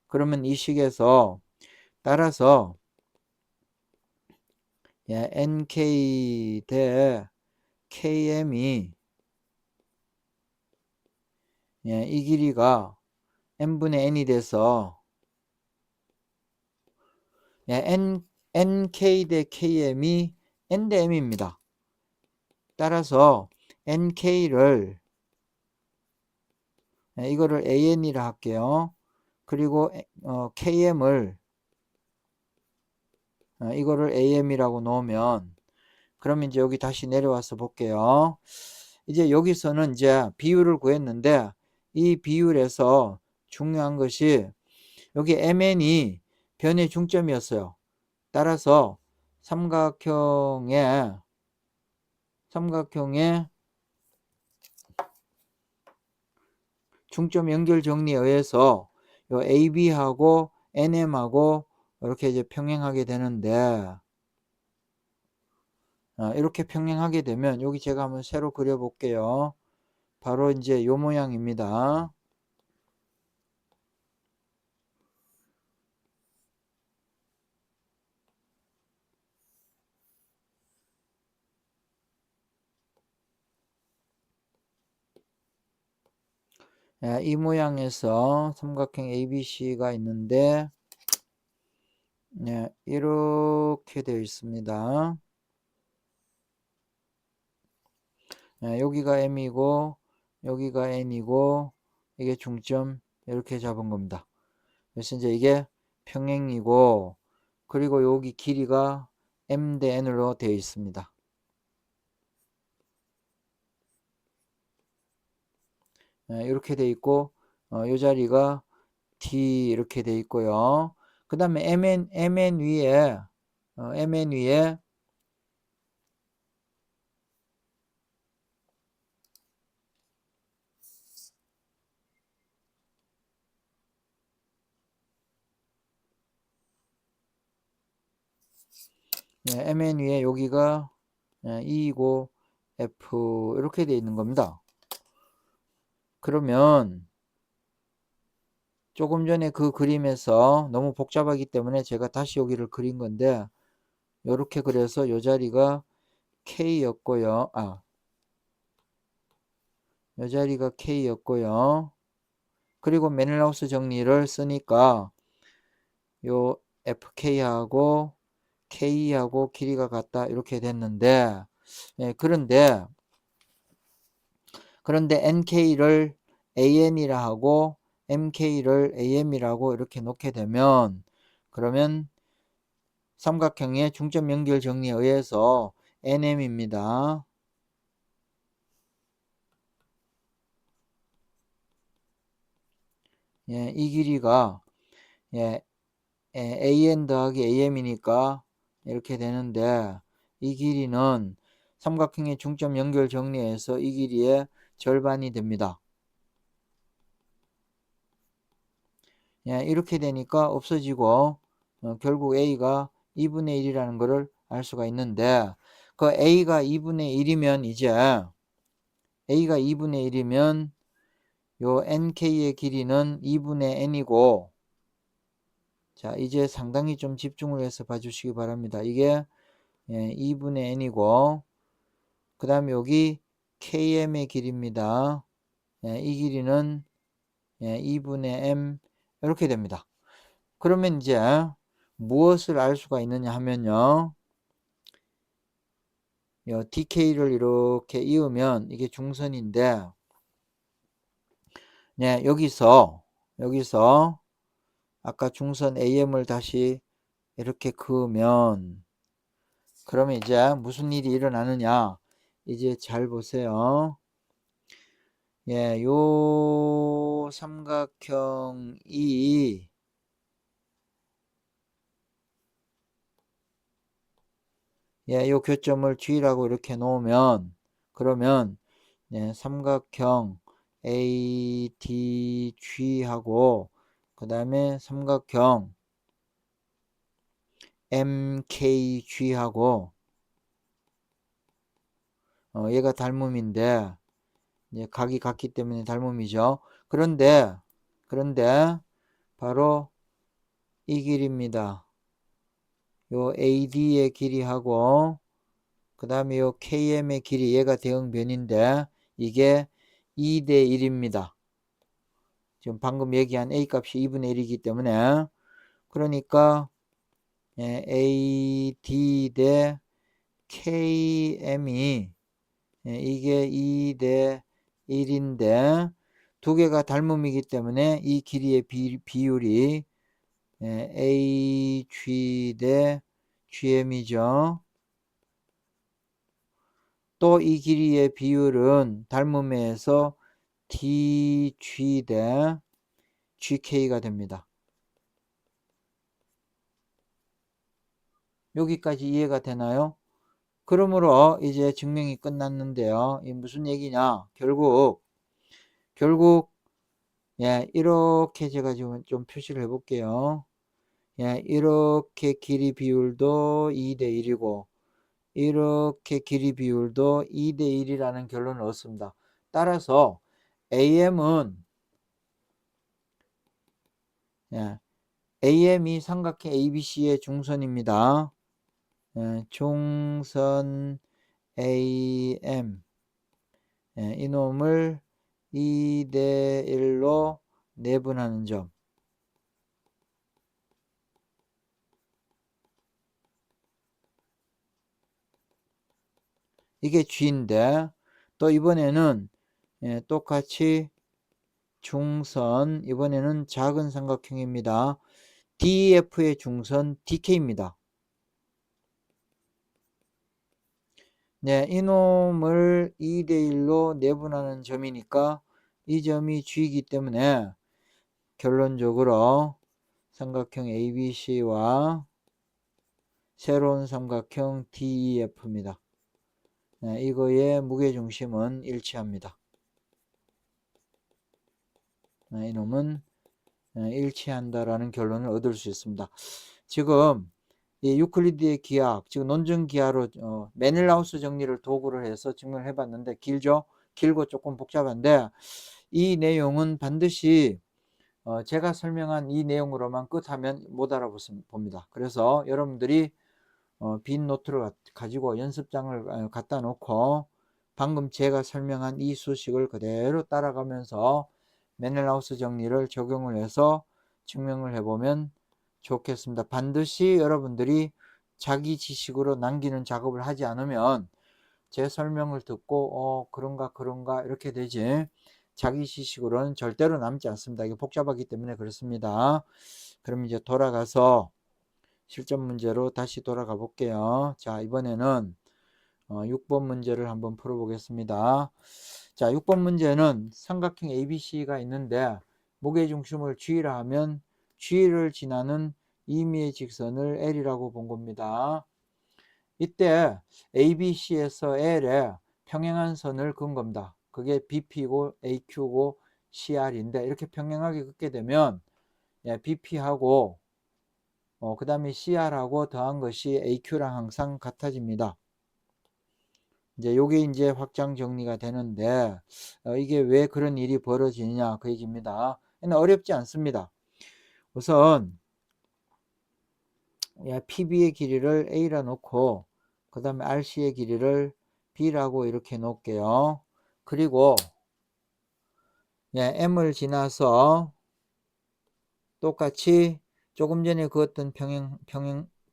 그러면 이 식에서 따라서 예, NK 대 KM이 예, 이 길이가 n분의 n이 돼서 예, NK 대 KM이 n 대 m입니다. 따라서 NK를 예, 이거를 AN이라 할게요. 그리고 KM을 이거를 AM이라고 놓으면 그러면 이제 여기 다시 내려와서 볼게요. 이제 여기서는 이제 비율을 구했는데 이 비율에서 중요한 것이 여기 MN이 변의 중점이었어요. 따라서 삼각형의 중점 연결 정리에 의해서 요 AB하고 NM하고 이렇게 이제 평행하게 되는데 이렇게 평행하게 되면 여기 제가 한번 새로 그려 볼게요. 바로 이제 요 모양입니다. 이 모양에서 삼각형 ABC가 있는데 이렇게 되어 있습니다. 여기가 M이고 여기가 N이고 이게 중점 이렇게 잡은 겁니다. 그래서 이제 이게 평행이고 그리고 여기 길이가 M 대 N으로 되어 있습니다. 이렇게 되어 있고 이 자리가 D 이렇게 되어 있고요. 그 다음에 MN 위에 MN 위에 MN 위에 여기가 E이고 F 이렇게 되어 있는 겁니다. 그러면 조금 전에 그 그림에서 너무 복잡하기 때문에 제가 다시 여기를 그린 건데 이렇게 그려서 이 자리가 K였고요. 이 자리가 K였고요. 그리고 메넬하우스 정리를 쓰니까 요 FK하고 K하고 길이가 같다 이렇게 됐는데 그런데 NK를 AN이라 하고 MK를 AM이라고 이렇게 놓게 되면 그러면 삼각형의 중점 연결 정리에 의해서 NM입니다. 이 길이가 AN 더하기 AM이니까 이렇게 되는데 이 길이는 삼각형의 중점 연결 정리에서 이 길이의 절반이 됩니다. 이렇게 되니까 없어지고 결국 A가 2분의 1이라는 것을 알 수가 있는데 그 A가 2분의 1이면 이제 A가 2분의 1이면 요 NK의 길이는 2분의 N이고 자 이제 상당히 좀 집중을 해서 봐주시기 바랍니다. 이게 2분의 N이고 그 다음에 여기 KM의 길이입니다. 이 길이는 2분의 M 이렇게 됩니다. 그러면 이제 무엇을 알 수가 있느냐 하면요. DK를 이렇게 이으면 이게 중선인데 여기서 아까 중선 AM을 다시 이렇게 그으면 그러면 이제 무슨 일이 일어나느냐 이제 잘 보세요. 요 삼각형이 요 교점을 G라고 이렇게 놓으면 그러면 삼각형 ADG하고 그 다음에 삼각형 MKG하고 얘가 닮음인데 각이 같기 때문에 닮음이죠. 그런데 바로 이 길입니다. 요 AD의 길이하고 그 다음에 요 KM의 길이, 얘가 대응변인데 이게 2대 1입니다. 지금 방금 얘기한 A 값이 2분의 1이기 때문에, 그러니까 AD 대 KM이 이게 2 대 1인데 두 개가 닮음이기 때문에 이 길이의 비율이 AG 대 GM이죠. 또 이 길이의 비율은 닮음에서 DG 대 GK가 됩니다. 여기까지 이해가 되나요? 그러므로 이제 증명이 끝났는데요. 이 무슨 얘기냐? 결국 이렇게 제가 지금 좀 표시를 해볼게요. 이렇게 길이 비율도 2대 1이고 이렇게 길이 비율도 2대 1이라는 결론을 얻습니다. 따라서 AM이 삼각형 ABC의 중선입니다. 중선 AM, 이놈을 2대 1로 내분하는 점, 이게 G인데, 또 이번에는 똑같이 중선, 이번에는 작은 삼각형입니다. DEF의 중선 DK입니다. 이놈을 2대 1로 내분하는 점이니까 이 점이 G이기 때문에 결론적으로 삼각형 ABC와 새로운 삼각형 DEF입니다. 이거의 무게중심은 일치합니다. 이놈은 일치한다라는 결론을 얻을 수 있습니다. 지금 이 유클리드의 기하, 지금 논증 기하로 메닐라우스 정리를 도구를 해서 증명을 해봤는데 길죠? 길고 조금 복잡한데 이 내용은 반드시 제가 설명한 이 내용으로만 끝하면 못 알아봅니다. 그래서 여러분들이 빈 노트를 가지고 연습장을 갖다 놓고 방금 제가 설명한 이 수식을 그대로 따라가면서 메넬하우스 정리를 적용을 해서 증명을 해보면 좋겠습니다. 반드시 여러분들이 자기 지식으로 남기는 작업을 하지 않으면 제 설명을 듣고 그런가 이렇게 되지, 자기 지식으로는 절대로 남지 않습니다. 이게 복잡하기 때문에 그렇습니다. 그럼 이제 돌아가서 실전 문제로 다시 돌아가 볼게요. 자, 이번에는 6번 문제를 한번 풀어 보겠습니다. 자, 6번 문제는 삼각형 ABC가 있는데 무게중심을 G라 하면 G를 지나는 임의의 직선을 L이라고 본 겁니다. 이때 ABC에서 L에 평행한 선을 그은 겁니다. 그게 BP고 AQ고 CR인데 이렇게 평행하게 긋게 되면 BP하고 그 다음에 CR하고 더한 것이 AQ랑 항상 같아집니다. 이제 요게 이제 확장 정리가 되는데 이게 왜 그런 일이 벌어지느냐 그 얘기입니다. 어렵지 않습니다. 우선 PB의 길이를 A라 놓고 그 다음에 RC의 길이를 B라고 이렇게 놓을게요. 그리고 M을 지나서 똑같이 조금 전에 그었던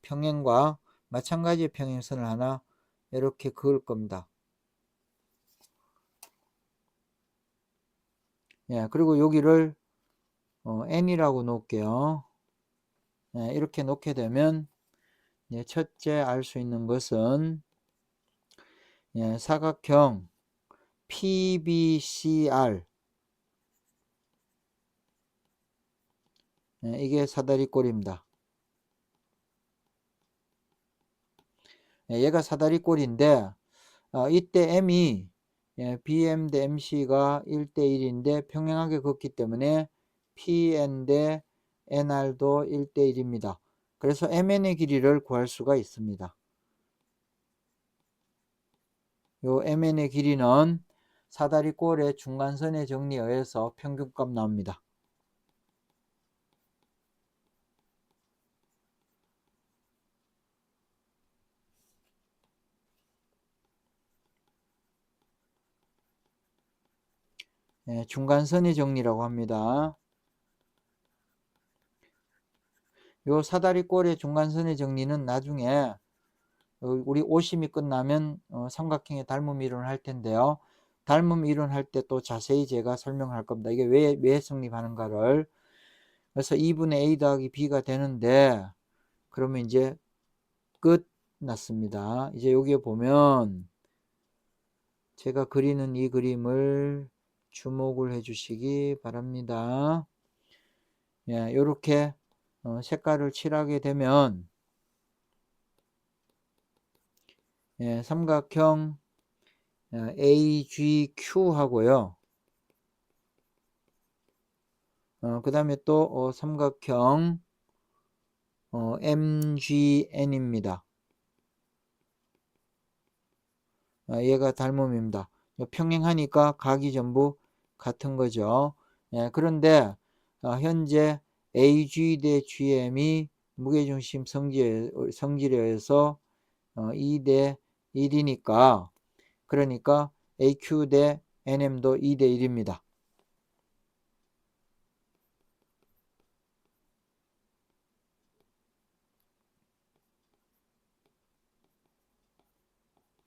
평행과 마찬가지의 평행선을 하나 이렇게 그을 겁니다. 그리고 여기를 N이라고 놓을게요. 이렇게 놓게 되면 첫째 알 수 있는 것은 사각형 PBCR, 이게 사다리꼴입니다. 얘가 사다리꼴인데 이때 M이 BM 대 MC가 1대 1인데 평행하게 긋기 때문에 PN 대 NR도 1대 1입니다. 그래서 MN의 길이를 구할 수가 있습니다. 요 MN의 길이는 사다리꼴의 중간선의 정리에 의해서 평균값 나옵니다. 중간선의 정리라고 합니다. 요 사다리꼴의 중간선의 정리는 나중에 우리 오심이 끝나면 삼각형의 닮음 이론을 할 텐데요. 닮음 이론 할 때 또 자세히 제가 설명할 겁니다. 이게 왜 성립하는가를. 그래서 2분의 a 더하기 b가 되는데, 그러면 이제 끝났습니다. 이제 여기에 보면 제가 그리는 이 그림을 주목을 해 주시기 바랍니다. 예, 이렇게 색깔을 칠하게 되면 예, 삼각형 AGQ 하고요. 그 다음에 또 삼각형 MGN입니다. 얘가 닮음입니다. 평행하니까 각이 전부 같은 거죠. 예, 그런데 현재 AG 대 GM이 무게중심 성질에 의해서 2 대 1이니까, 그러니까 AQ 대 NM도 2 대 1입니다.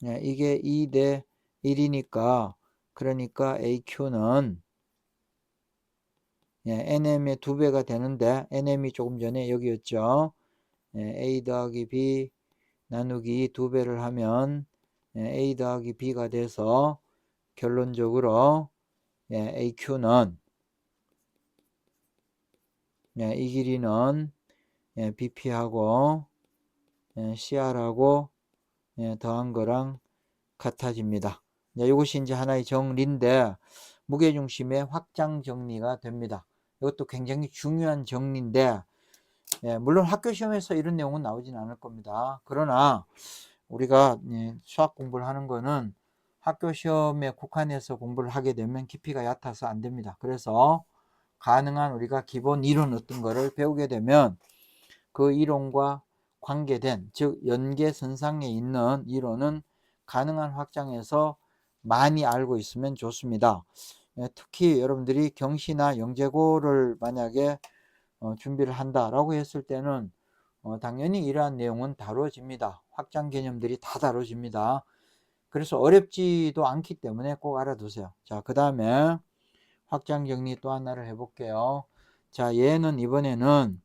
예, 이게 2 대 1이니까, 그러니까 AQ는 예, NM의 2배가 되는데, NM이 조금 전에 여기였죠. 예, A 더하기 B 나누기 2배를 하면 예, A 더하기 B가 돼서 결론적으로 예, AQ는 예, 이 길이는 예, BP하고 예, CR하고 예, 더한 거랑 같아집니다. 이것이 이제 하나의 정리인데, 무게중심의 확장 정리가 됩니다. 이것도 굉장히 중요한 정리인데, 예, 물론 학교 시험에서 이런 내용은 나오진 않을 겁니다. 그러나 우리가 예, 수학 공부를 하는 거는 학교 시험에 국한해서 공부를 하게 되면 깊이가 얕아서 안 됩니다. 그래서 가능한 우리가 기본 이론 어떤 거를 배우게 되면 그 이론과 관계된, 즉 연계선상에 있는 이론은 가능한 확장해서 많이 알고 있으면 좋습니다. 특히 여러분들이 경시나 영재고를 만약에 준비를 한다라고 했을 때는 당연히 이러한 내용은 다뤄집니다. 확장 개념들이 다 다뤄집니다. 그래서 어렵지도 않기 때문에 꼭 알아두세요. 자, 그 다음에 확장 정리 또 하나를 해볼게요. 자, 얘는 이번에는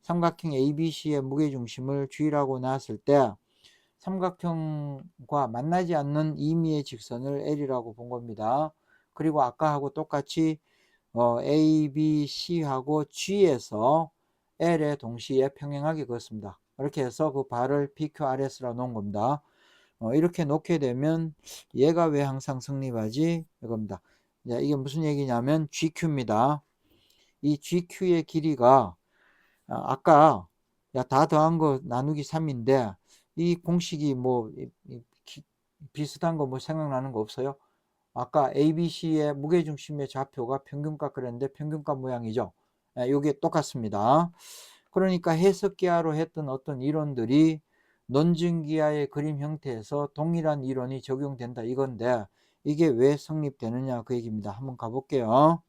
삼각형 ABC의 무게중심을 G라고 놨을 때 삼각형과 만나지 않는 임의의 직선을 L이라고 본 겁니다. 그리고 아까하고 똑같이 A, B, C하고 G에서 L에 동시에 평행하게 그었습니다. 이렇게 해서 그 발을 PQRS라고 놓은 겁니다. 이렇게 놓게 되면 얘가 왜 항상 성립하지? 이겁니다. 이게 무슨 얘기냐면 GQ입니다. 이 GQ의 길이가 아까 다 더한 거 나누기 3인데 이 공식이 뭐 비슷한 거 뭐 생각나는 거 없어요? 아까 ABC의 무게중심의 좌표가 평균값 그랬는데 평균값 모양이죠. 이게 똑같습니다. 그러니까 해석기하로 했던 어떤 이론들이 논증기하의 그림 형태에서 동일한 이론이 적용된다 이건데, 이게 왜 성립되느냐 그 얘기입니다. 한번 가볼게요.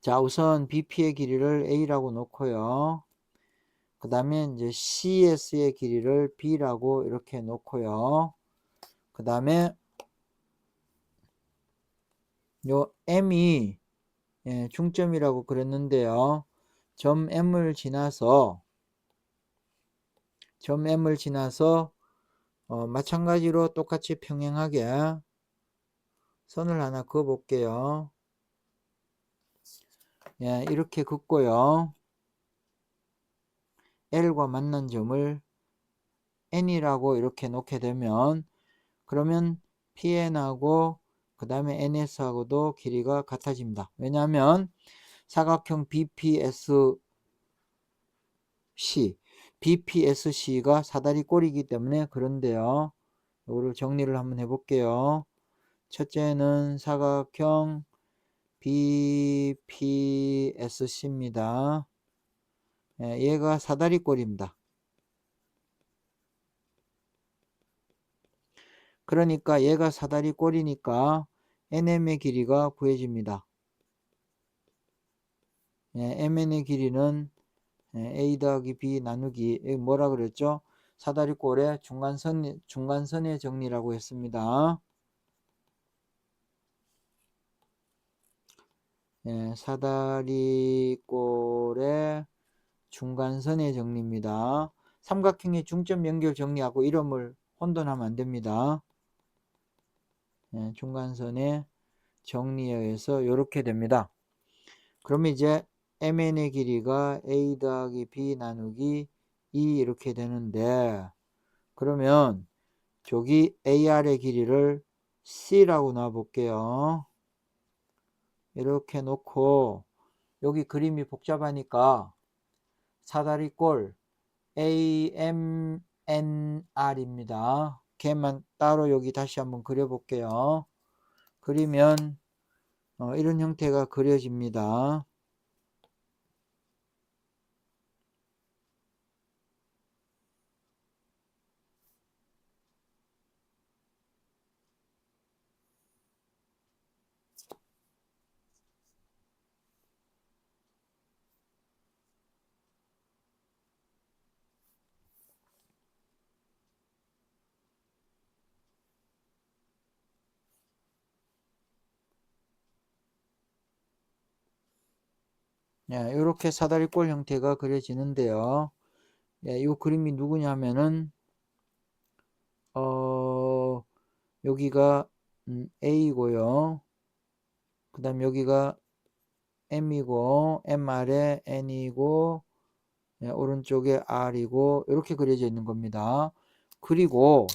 자, 우선 BP의 길이를 A라고 놓고요. 그 다음에 이제 CS의 길이를 B라고 이렇게 놓고요. 그 다음에 요 M이 중점이라고 그랬는데요. 점 M을 지나서 마찬가지로 똑같이 평행하게 선을 하나 그어 볼게요. 예, 이렇게 긋고요. L과 만난 점을 N이라고 이렇게 놓게 되면, 그러면 PN하고 그 다음에 NS하고도 길이가 같아집니다. 왜냐하면 사각형 BPSC가 사다리꼴이기 때문에 그런데요. 이거를 정리를 한번 해볼게요. 첫째는 사각형 BPSC입니다. 얘가 사다리꼴입니다. 그러니까 얘가 사다리꼴이니까 NM의 길이가 구해집니다. MN의 길이는 A 더하기 B 나누기, 여기 뭐라 그랬죠? 사다리꼴의 중간선의 정리라고 했습니다. 사다리꼴의 중간선의 정리입니다. 삼각형의 중점 연결 정리하고 이름을 혼돈하면 안 됩니다. 중간선의 정리에 의해서 이렇게 됩니다. 그러면 이제 MN의 길이가 A 더하기 B 나누기 2 이렇게 되는데, 그러면 저기 AR의 길이를 C라고 놔볼게요. 이렇게 놓고 여기 그림이 복잡하니까 사다리꼴 AMNR입니다. 걔만 따로 여기 다시 한번 그려볼게요. 그리면 이런 형태가 그려집니다. 이렇게 사다리꼴 형태가 그려지는데요. 이 그림이 누구냐면은 여기가 A고요. 그 다음 여기가 M이고 M 아래 N이고 오른쪽에 R이고 이렇게 그려져 있는 겁니다. 그리고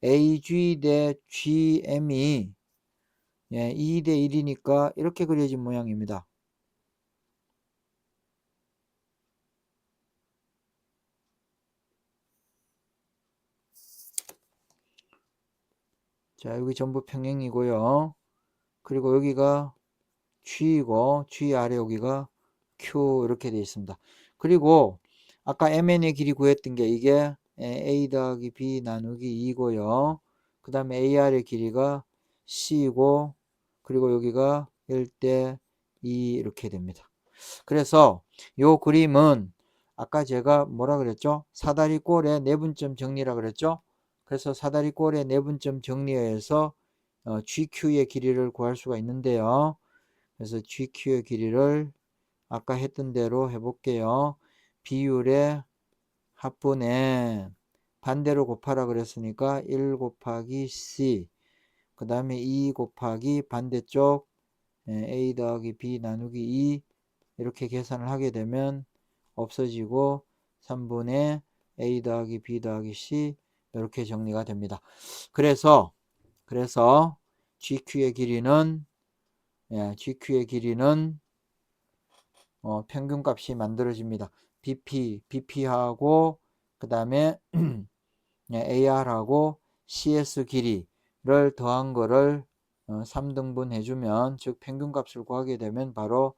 AG 대 GM이 2 대 1이니까 이렇게 그려진 모양입니다. 자, 여기 전부 평행이고요. 그리고 여기가 G이고 G 아래 여기가 Q 이렇게 되어 있습니다. 그리고 아까 MN의 길이 구했던 게 이게 A 더하기 B 나누기 2고요. 그 다음에 AR의 길이가 C이고 그리고 여기가 1대 2 이렇게 됩니다. 그래서 요 그림은 아까 제가 뭐라 그랬죠? 사다리꼴의 내분점 정리라 그랬죠? 그래서 사다리꼴의 내분점 정리에서 GQ의 길이를 구할 수가 있는데요. 그래서 GQ의 길이를 아까 했던 대로 해볼게요. 비율의 합분에 반대로 곱하라 그랬으니까 1 곱하기 C 그 다음에 2 곱하기 반대쪽 A 더하기 B 나누기 2 이렇게 계산을 하게 되면 없어지고 3분의 A 더하기 B 더하기 C 이렇게 정리가 됩니다. 그래서 GQ의 길이는 평균값이 만들어집니다. BP하고 그 다음에 AR하고 CS 길이를 더한 거를 3등분 해주면 즉 평균값을 구하게 되면 바로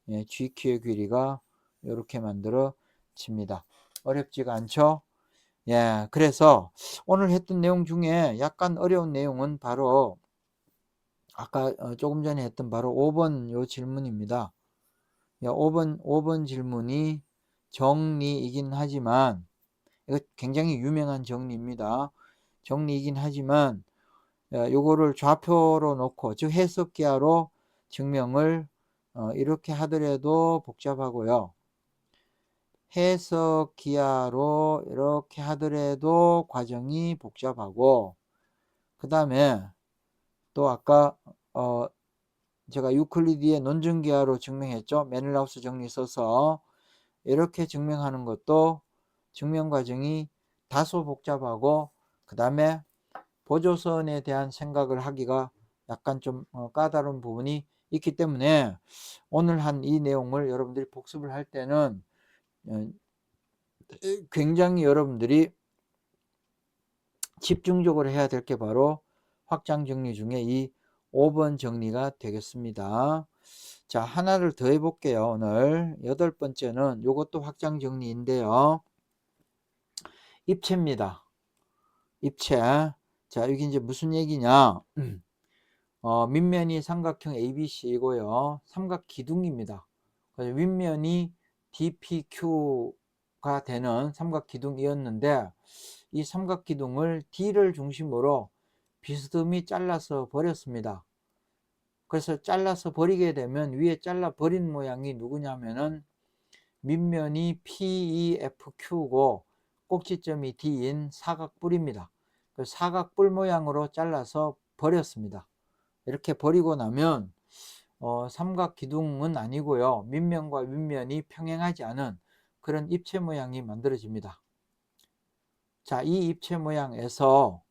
GQ의 길이가 이렇게 만들어집니다. 어렵지가 않죠? 그래서 오늘 했던 내용 중에 약간 어려운 내용은 바로 아까 조금 전에 했던 바로 5번 요 질문입니다. 5번 질문이 정리이긴 하지만 이거 굉장히 유명한 정리입니다. 정리이긴 하지만 요거를 좌표로 놓고 즉 해석기하로 증명을 이렇게 하더라도 복잡하고요. 해석기하로 이렇게 하더라도 과정이 복잡하고 그 다음에 또 아까 제가 유클리드의 논증기하로 증명했죠. 메넬하우스 정리 써서 이렇게 증명하는 것도 증명 과정이 다소 복잡하고 그 다음에 보조선에 대한 생각을 하기가 약간 좀 까다로운 부분이 있기 때문에 오늘 한 이 내용을 여러분들이 복습을 할 때는 굉장히 여러분들이 집중적으로 해야 될 게 바로 확장 정리 중에 이 5번 정리가 되겠습니다. 자, 하나를 더 해볼게요. 오늘 8번째는 이것도 확장 정리인데요. 입체입니다. 입체. 자, 여기 이제 무슨 얘기냐. 밑면이 삼각형 ABC이고요. 삼각기둥입니다. 그래서 윗면이 DPQ가 되는 삼각기둥이었는데 이 삼각기둥을 D를 중심으로 비스듬히 잘라서 버렸습니다. 그래서 잘라서 버리게 되면 위에 잘라 버린 모양이 누구냐면은 밑면이 PEFQ고 꼭지점이 D인 사각뿔입니다. 그 사각뿔 모양으로 잘라서 버렸습니다. 이렇게 버리고 나면 삼각기둥은 아니고요. 밑면과 윗면이 평행하지 않은 그런 입체 모양이 만들어집니다. 자, 이 입체 모양에서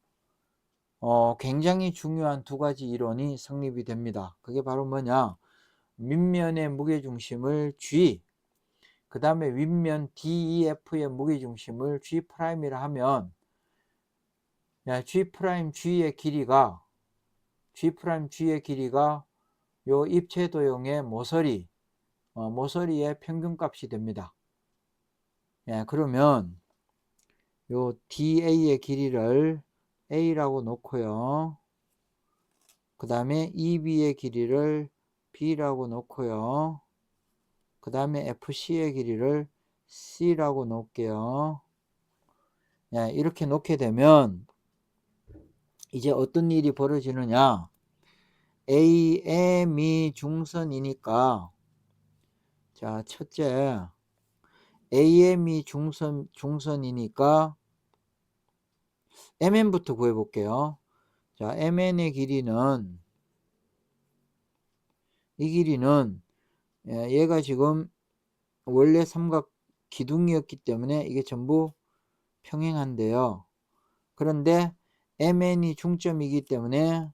굉장히 중요한 두 가지 이론이 성립이 됩니다. 그게 바로 뭐냐? 밑면의 무게중심을 G, 그 다음에 윗면 DEF의 무게중심을 G'이라 하면 G'G의 길이가 요 입체 도형의 모서리의 평균값이 됩니다. 그러면 요 DA의 길이를 A라고 놓고요. 그 다음에 EB의 길이를 B라고 놓고요. 그 다음에 FC의 길이를 C라고 놓을게요. 이렇게 놓게 되면 이제 어떤 일이 벌어지느냐? AM이 중선이니까, 자, 첫째, AM이 중선이니까 MN부터 구해볼게요. 자, MN의 길이는, 이 길이는 얘가 지금 원래 삼각 기둥이었기 때문에 이게 전부 평행한데요. 그런데 MN이 중점이기 때문에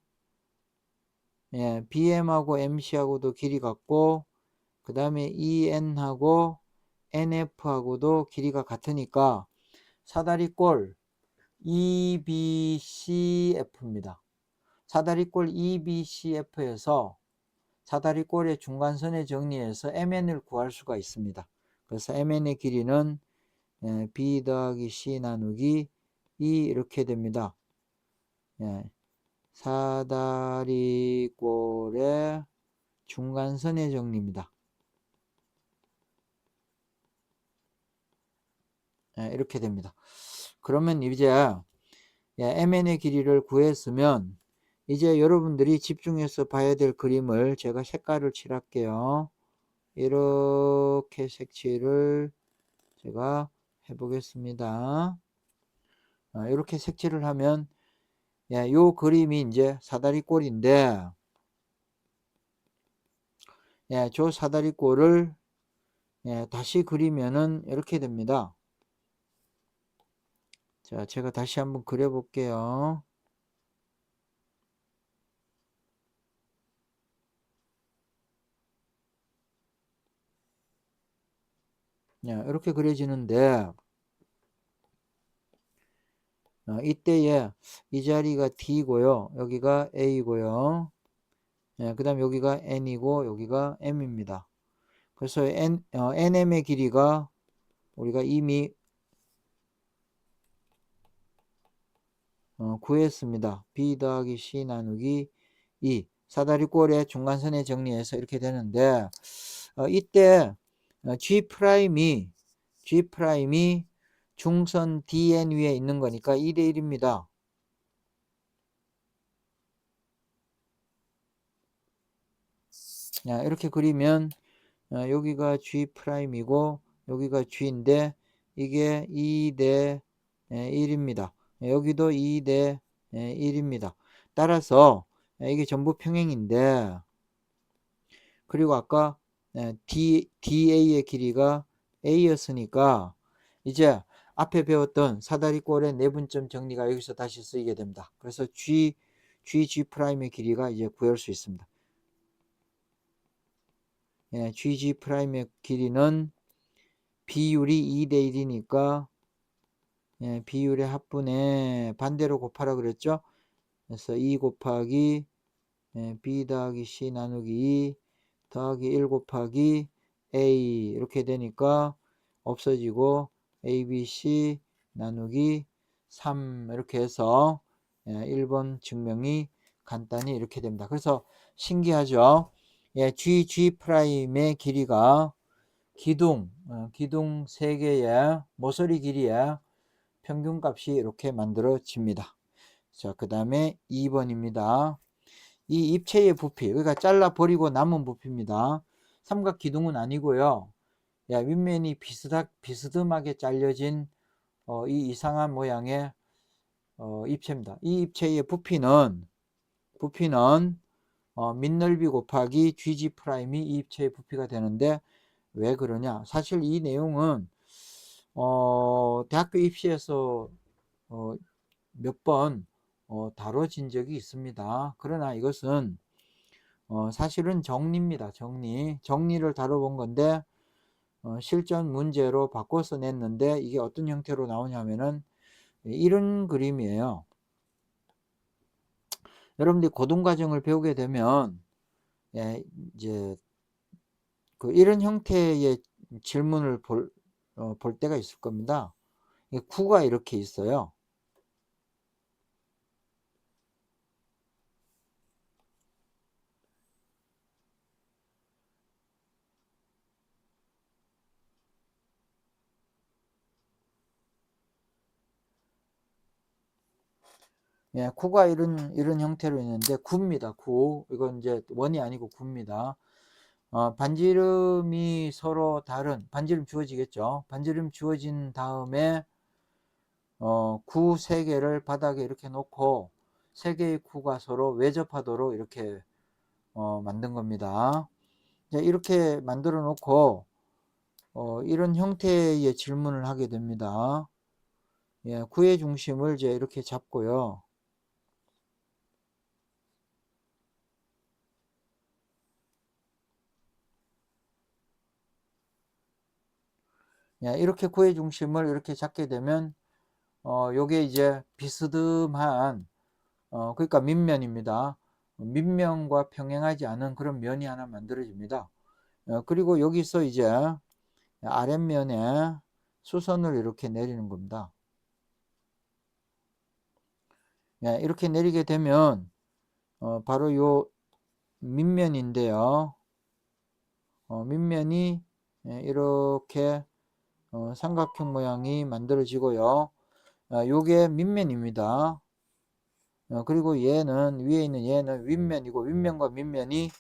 BM하고 MC하고도 길이 같고, 그 다음에 EN하고 NF하고도 길이가 같으니까 사다리꼴 EBCF입니다. 사다리꼴 EBCF에서 사다리꼴의 중간선의 정리해서 MN을 구할 수가 있습니다. 그래서 MN의 길이는 B 더하기 C 나누기 2 이렇게 됩니다. 사다리꼴의 중간선의 정리입니다. 이렇게 됩니다. 그러면 이제 MN의 길이를 구했으면 이제 여러분들이 집중해서 봐야 될 그림을 제가 색깔을 칠할게요. 이렇게 색칠을 제가 해보겠습니다. 이렇게 색칠을 하면 요 그림이 이제 사다리꼴인데 저 사다리꼴을 다시 그리면은 이렇게 됩니다. 자, 제가 다시 한번 그려 볼게요. 이렇게 그려지는데 이때에 이 자리가 D고요. 여기가 A고요. 그 다음 여기가 N이고 여기가 M입니다. 그래서 NM의 길이가 우리가 이미 구했습니다. B 더하기 C 나누기 2 사다리꼴의 중간선에 정리해서 이렇게 되는데 이때 G'이 중선 DN 위에 있는 거니까 2대 1입니다. 이렇게 그리면 여기가 G'이고 여기가 G인데 이게 2대 1입니다. 여기도 2대 1입니다. 따라서 이게 전부 평행인데 그리고 아까 DA의 길이가 A였으니까 이제 앞에 배웠던 사다리꼴의 내분점 정리가 여기서 다시 쓰이게 됩니다. 그래서 GG'의 길이가 이제 구할 수 있습니다. GG'의 길이는 비율이 2대 1이니까 비율의 합분에 반대로 곱하라 그랬죠. 그래서 2 곱하기 B 더하기 C 나누기 2 더하기 1 곱하기 A 이렇게 되니까 없어지고 ABC 나누기 3 이렇게 해서 1번 증명이 간단히 이렇게 됩니다. 그래서 신기하죠? 예, G''의 길이가 기둥 3개의 모서리 길이의 평균값이 이렇게 만들어집니다. 자, 그 다음에 2번입니다. 이 입체의 부피, 그러니까 잘라버리고 남은 부피입니다. 삼각 기둥은 아니고요. 야, 윗면이 비스듬하게 잘려진 이 이상한 모양의 입체입니다. 이 입체의 부피는 밑넓이 곱하기 GG' 이 입체의 부피가 되는데 왜 그러냐? 사실 이 내용은 대학교 입시에서 몇 번 다뤄진 적이 있습니다. 그러나 이것은 사실은 정리입니다. 정리를 다뤄본 건데 실전 문제로 바꿔서 냈는데 이게 어떤 형태로 나오냐면은 이런 그림이에요. 여러분들이 고등과정을 배우게 되면 예, 이제 이런 형태의 질문을 볼 때가 있을 겁니다. 구가 이렇게 있어요. 예, 구가 이런 형태로 있는데 구입니다. 구. 이건 이제 원이 아니고 구입니다. 반지름이 서로 다른 반지름 주어지겠죠. 반지름 주어진 다음에 구 3개를 바닥에 이렇게 놓고 3개의 구가 서로 외접하도록 이렇게 만든 겁니다. 이렇게 만들어 놓고 이런 형태의 질문을 하게 됩니다. 예, 구의 중심을 이제 이렇게 잡고요. 예, 이렇게 구의 중심을 이렇게 잡게 되면 요게 이제 비스듬한 그러니까 밑면입니다. 밑면과 평행하지 않은 그런 면이 하나 만들어집니다. 그리고 여기서 이제 아랫면에 수선을 이렇게 내리는 겁니다. 예, 이렇게 내리게 되면 바로 요 밑면인데요. 밑면이 이렇게 삼각형 모양이 만들어지고요. 요게 밑면입니다. 그리고 얘는 위에 있는 얘는 윗면이고 윗면과 밑면이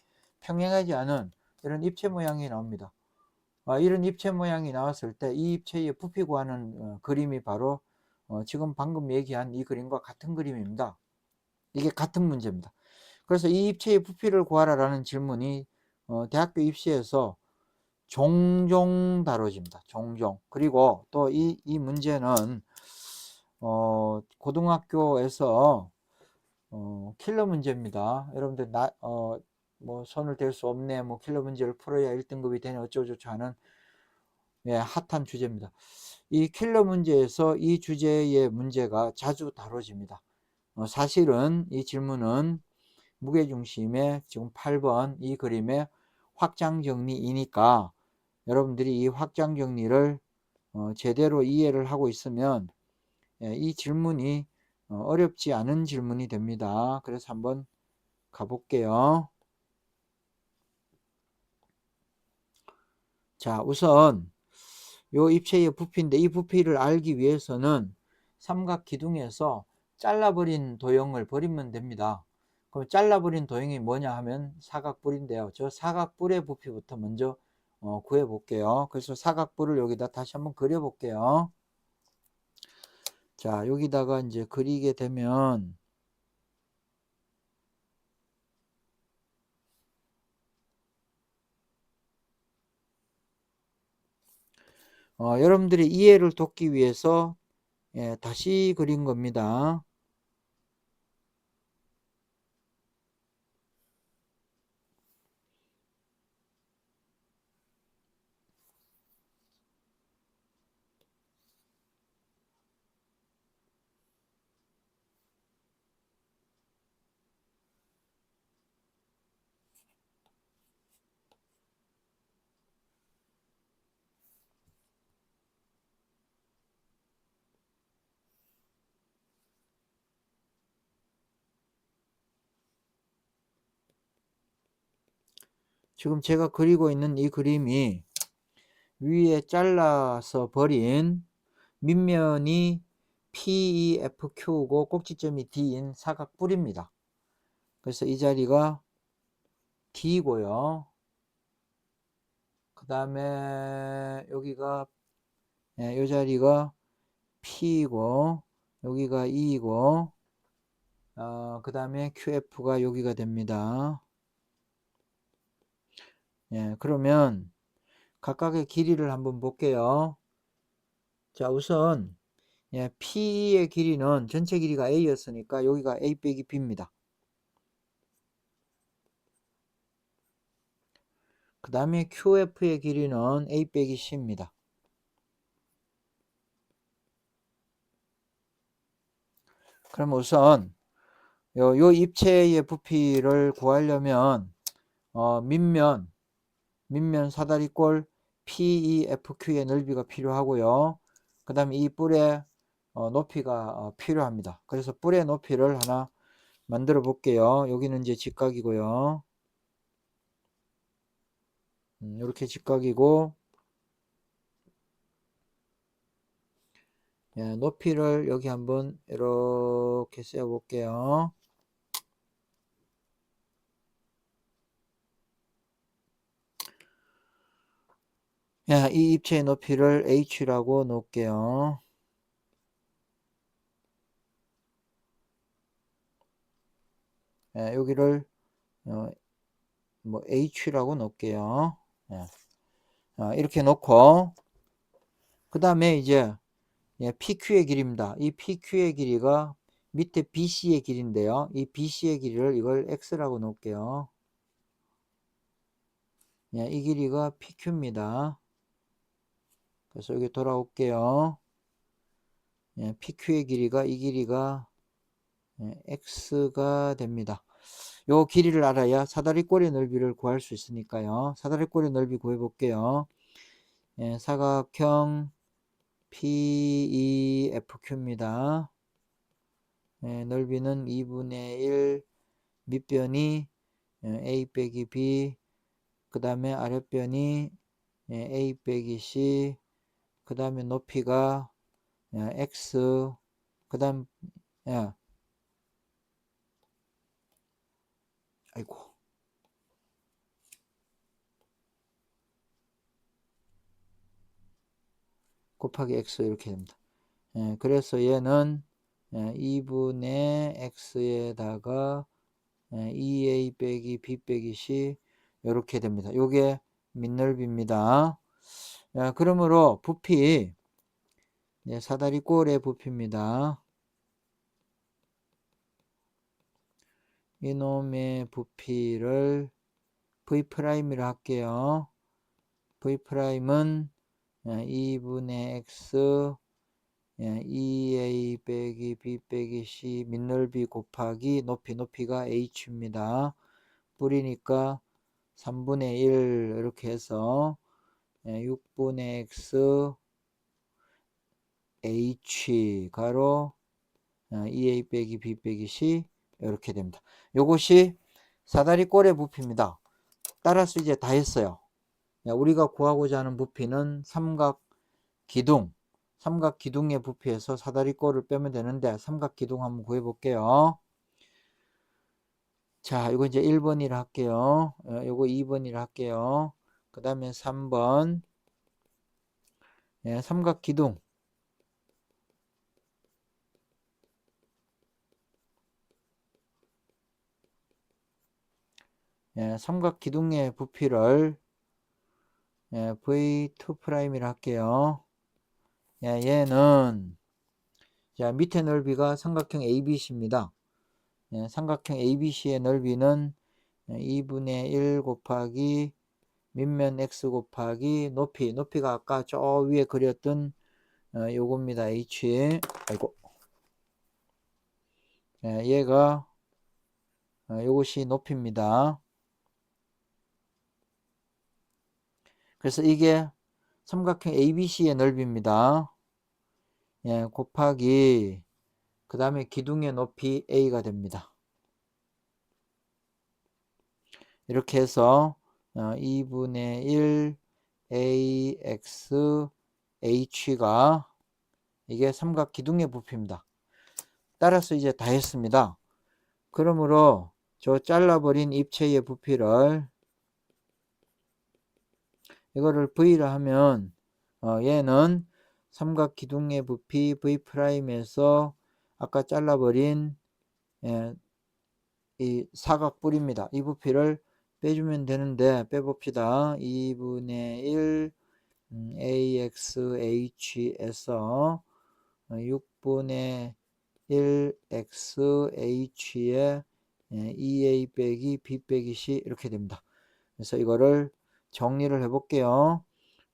평행하지 않은 이런 입체 모양이 나옵니다. 이런 입체 모양이 나왔을 때 이 입체의 부피 구하는 그림이 바로 지금 방금 얘기한 이 그림과 같은 그림입니다. 이게 같은 문제입니다. 그래서 이 입체의 부피를 구하라라는 질문이 대학교 입시에서 종종 다뤄집니다. 종종. 그리고 또 이 문제는 고등학교에서 킬러 문제입니다. 여러분들 뭐 손을 댈 수 없네, 뭐 킬러 문제를 풀어야 1등급이 되네 어쩌고저쩌고 하는 예, 핫한 주제입니다. 이 킬러 문제에서 이 주제의 문제가 자주 다뤄집니다. 사실은 이 질문은 무게중심의 지금 8번 이 그림의 확장정리이니까 여러분들이 이 확장정리를 제대로 이해를 하고 있으면 이 질문이 어렵지 않은 질문이 됩니다. 그래서 한번 가볼게요. 자, 우선 요 입체의 부피인데 이 부피를 알기 위해서는 삼각 기둥에서 잘라버린 도형을 버리면 됩니다. 그럼 잘라버린 도형이 뭐냐 하면 사각뿔인데요. 저 사각뿔의 부피부터 먼저 구해 볼게요. 그래서 사각뿔을 여기다 다시 한번 그려 볼게요. 자, 여기다가 이제 그리게 되면 여러분들이 이해를 돕기 위해서 다시 그린 겁니다. 지금 제가 그리고 있는 이 그림이 위에 잘라서 버린 밑면이 PEFQ고 꼭지점이 D인 사각뿔입니다. 그래서 이 자리가 D고요. 그 다음에 여기가 이 자리가 P이고 여기가 E고 그 다음에 QF가 여기가 됩니다. 그러면 각각의 길이를 한번 볼게요. 자, 우선 P의 길이는 전체 길이가 A였으니까 여기가 A 빼기 B입니다. 그 다음에 QF의 길이는 A 빼기 C입니다. 그럼 우선 요 입체의 부피를 구하려면 밑면 사다리꼴 PEFQ의 넓이가 필요하고요. 그 다음에 이 뿔의 높이가 필요합니다. 그래서 뿔의 높이를 하나 만들어 볼게요. 여기는 이제 직각이고요. 이렇게 직각이고 높이를 여기 한번 이렇게 세워 볼게요. 이 입체의 높이를 h라고 놓을게요. 여기를 뭐 h라고 놓을게요. 이렇게 놓고 그 다음에 이제 PQ의 길이입니다. 이 PQ의 길이가 밑에 BC의 길인데요. 이 BC의 길이를 이걸 x라고 놓을게요. 이 길이가 PQ입니다. 그래서 여기 돌아올게요. PQ의 길이가 이 길이가 x가 됩니다. 요 길이를 알아야 사다리꼴의 넓이를 구할 수 있으니까요. 사다리꼴의 넓이 구해 볼게요. 사각형 PEFQ입니다. 넓이는 2분의 1, 밑변이 A 빼기 B, 그 다음에 아랫변이 A 빼기 C, 그 다음에 높이가 X, 그 다음 아이고 곱하기 X 이렇게 됩니다. 그래서 얘는 2분의 X에다가 2A 빼기 B 빼기 C 이렇게 됩니다. 요게 밑넓이입니다. 그러므로 부피 사다리꼴의 부피입니다. 이놈의 부피를 V'이라 할게요. V'은 2분의 X 2A 빼기 B 빼기 C 밑넓이 곱하기 높이가 H입니다. 뿌리니까 3분의 1 이렇게 해서 6분의 X H 가로 2A 빼기 B 빼기 C 이렇게 됩니다. 요것이 사다리꼴의 부피입니다. 따라서 이제 다 했어요. 우리가 구하고자 하는 부피는 삼각기둥의 부피에서 사다리꼴을 빼면 되는데 삼각기둥 한번 구해 볼게요. 자, 이거 이제 1번이라 할게요. 요거 2번이라 할게요. 그 다음에 3번 삼각기둥 삼각기둥의 부피를 V2'이라 할게요. 얘는 자, 밑에 넓이가 삼각형 ABC입니다. 삼각형 ABC의 넓이는 2분의 1 곱하기 밑면 X 곱하기 높이가 아까 저 위에 그렸던 요겁니다. H. 아이고. 얘가 요것이 높이입니다. 그래서 이게 삼각형 ABC의 넓이입니다. 곱하기 그 다음에 기둥의 높이 A가 됩니다. 이렇게 해서 2분의 1 AXH가 이게 삼각 기둥의 부피입니다. 따라서 이제 다 했습니다. 그러므로 저 잘라버린 입체의 부피를 이거를 V라 하면 얘는 삼각 기둥의 부피 V'에서 아까 잘라버린 이 사각뿔입니다. 이 부피를 빼주면 되는데 빼봅시다. 2분의 1 AXH에서 6분의 1 XH에 EA 빼기 B 빼기 C 이렇게 됩니다. 그래서 이거를 정리를 해볼게요.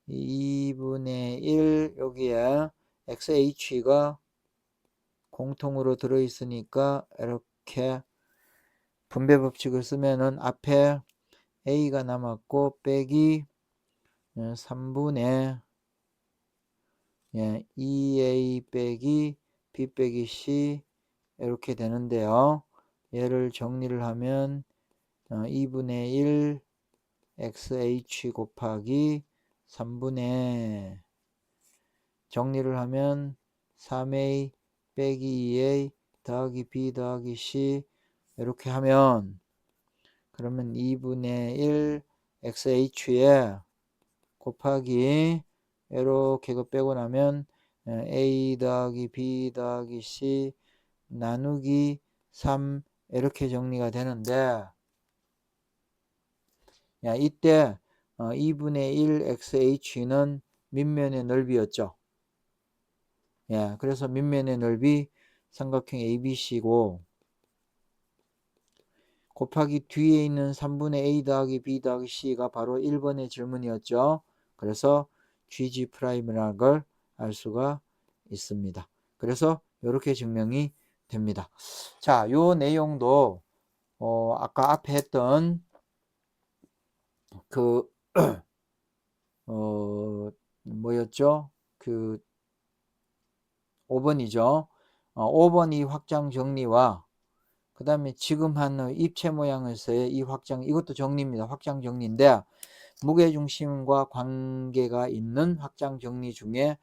2분의 1 여기에 XH가 공통으로 들어있으니까 이렇게 분배 법칙을 쓰면은 앞에 A가 남았고 빼기 3분의 2A 빼기 B 빼기 C 이렇게 되는데요. 얘를 정리를 하면 2분의 1 XH 곱하기 3분의 정리를 하면 3A 빼기 2A 더하기 B 더하기 C 이렇게 하면 그러면 2분의 1 XH에 곱하기 이렇게 이거 빼고 나면 A 더하기 B 더하기 C 나누기 3 이렇게 정리가 되는데 이때 2분의 1 XH는 밑면의 넓이였죠. 그래서 밑면의 넓이 삼각형 ABC고 곱하기 뒤에 있는 3분의 A 더하기 B 더하기 C가 바로 1번의 질문이었죠. 그래서 GG'이라는 걸 알 수가 있습니다. 그래서 이렇게 증명이 됩니다. 자, 요 내용도 아까 앞에 했던 그 뭐였죠? 그 5번이죠. 5번이 확장 정리와 그 다음에 지금 한 입체 모양에서의 이 확장, 이것도 정리입니다. 확장 정리인데 무게중심과 관계가 있는 확장 정리 중에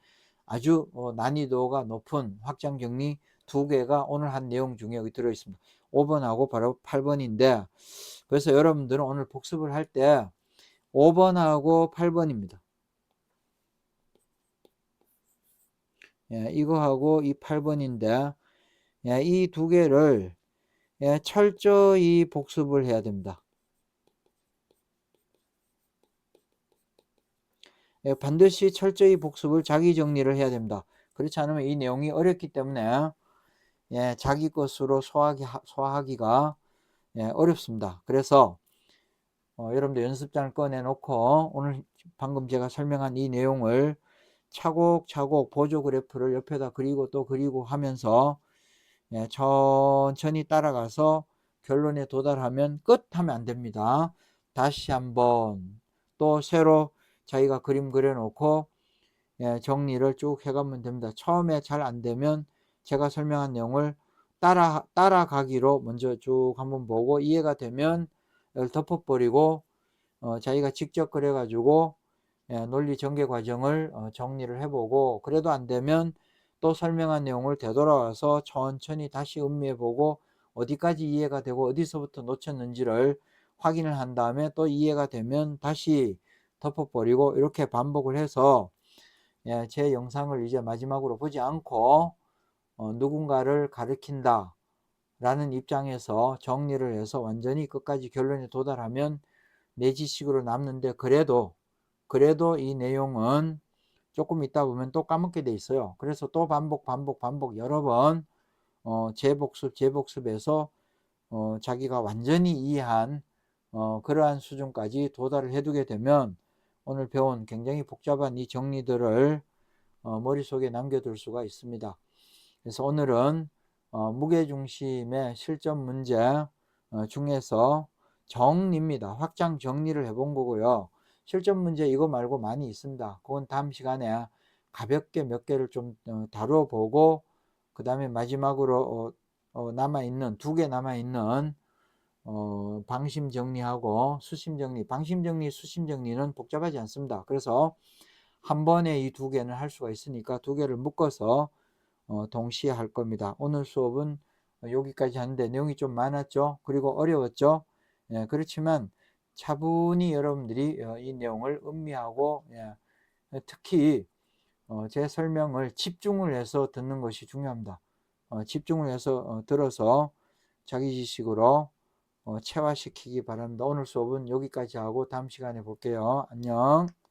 아주 난이도가 높은 확장 정리 두 개가 오늘 한 내용 중에 여기 들어있습니다. 5번하고 바로 8번인데 그래서 여러분들은 오늘 복습을 할 때 5번하고 8번입니다. 이거하고 이 8번인데 이 두 개를 철저히 복습을 해야 됩니다. 반드시 철저히 복습을 자기 정리를 해야 됩니다. 그렇지 않으면 이 내용이 어렵기 때문에 자기 것으로 소화하기가 어렵습니다. 그래서 여러분들 연습장을 꺼내 놓고 오늘 방금 제가 설명한 이 내용을 차곡차곡 보조 그래프를 옆에다 그리고 또 그리고 하면서 천천히 따라가서 결론에 도달하면 끝 하면 안 됩니다. 다시 한번 또 새로 자기가 그림 그려놓고 정리를 쭉 해가면 됩니다. 처음에 잘 안 되면 제가 설명한 내용을 따라가기로 먼저 쭉 한번 보고 이해가 되면 이걸 덮어버리고 자기가 직접 그려가지고 논리 전개 과정을 정리를 해보고 그래도 안 되면 또 설명한 내용을 되돌아와서 천천히 다시 음미해보고 어디까지 이해가 되고 어디서부터 놓쳤는지를 확인을 한 다음에 또 이해가 되면 다시 덮어버리고 이렇게 반복을 해서 제 영상을 이제 마지막으로 보지 않고 누군가를 가르친다 라는 입장에서 정리를 해서 완전히 끝까지 결론에 도달하면 내 지식으로 남는데 그래도 이 내용은 조금 있다 보면 또 까먹게 돼 있어요. 그래서 또 반복 여러 번 재복습해서 자기가 완전히 이해한 그러한 수준까지 도달을 해두게 되면 오늘 배운 굉장히 복잡한 이 정리들을 머릿속에 남겨둘 수가 있습니다. 그래서 오늘은 무게중심의 실전 문제 중에서 정리입니다. 확장 정리를 해본 거고요. 실전 문제 이거 말고 많이 있습니다. 그건 다음 시간에 가볍게 몇 개를 좀 다루어 보고 그 다음에 마지막으로 남아있는 두 개 남아있는 방심 정리하고 수심 정리, 방심 정리, 수심 정리는 복잡하지 않습니다. 그래서 한 번에 이 두 개는 할 수가 있으니까 두 개를 묶어서 동시에 할 겁니다. 오늘 수업은 여기까지 하는데 내용이 좀 많았죠. 그리고 어려웠죠. 예, 그렇지만 차분히 여러분들이 이 내용을 음미하고, 예, 특히 제 설명을 집중을 해서 듣는 것이 중요합니다. 집중을 해서 들어서 자기 지식으로 체화시키기 바랍니다. 오늘 수업은 여기까지 하고 다음 시간에 볼게요. 안녕.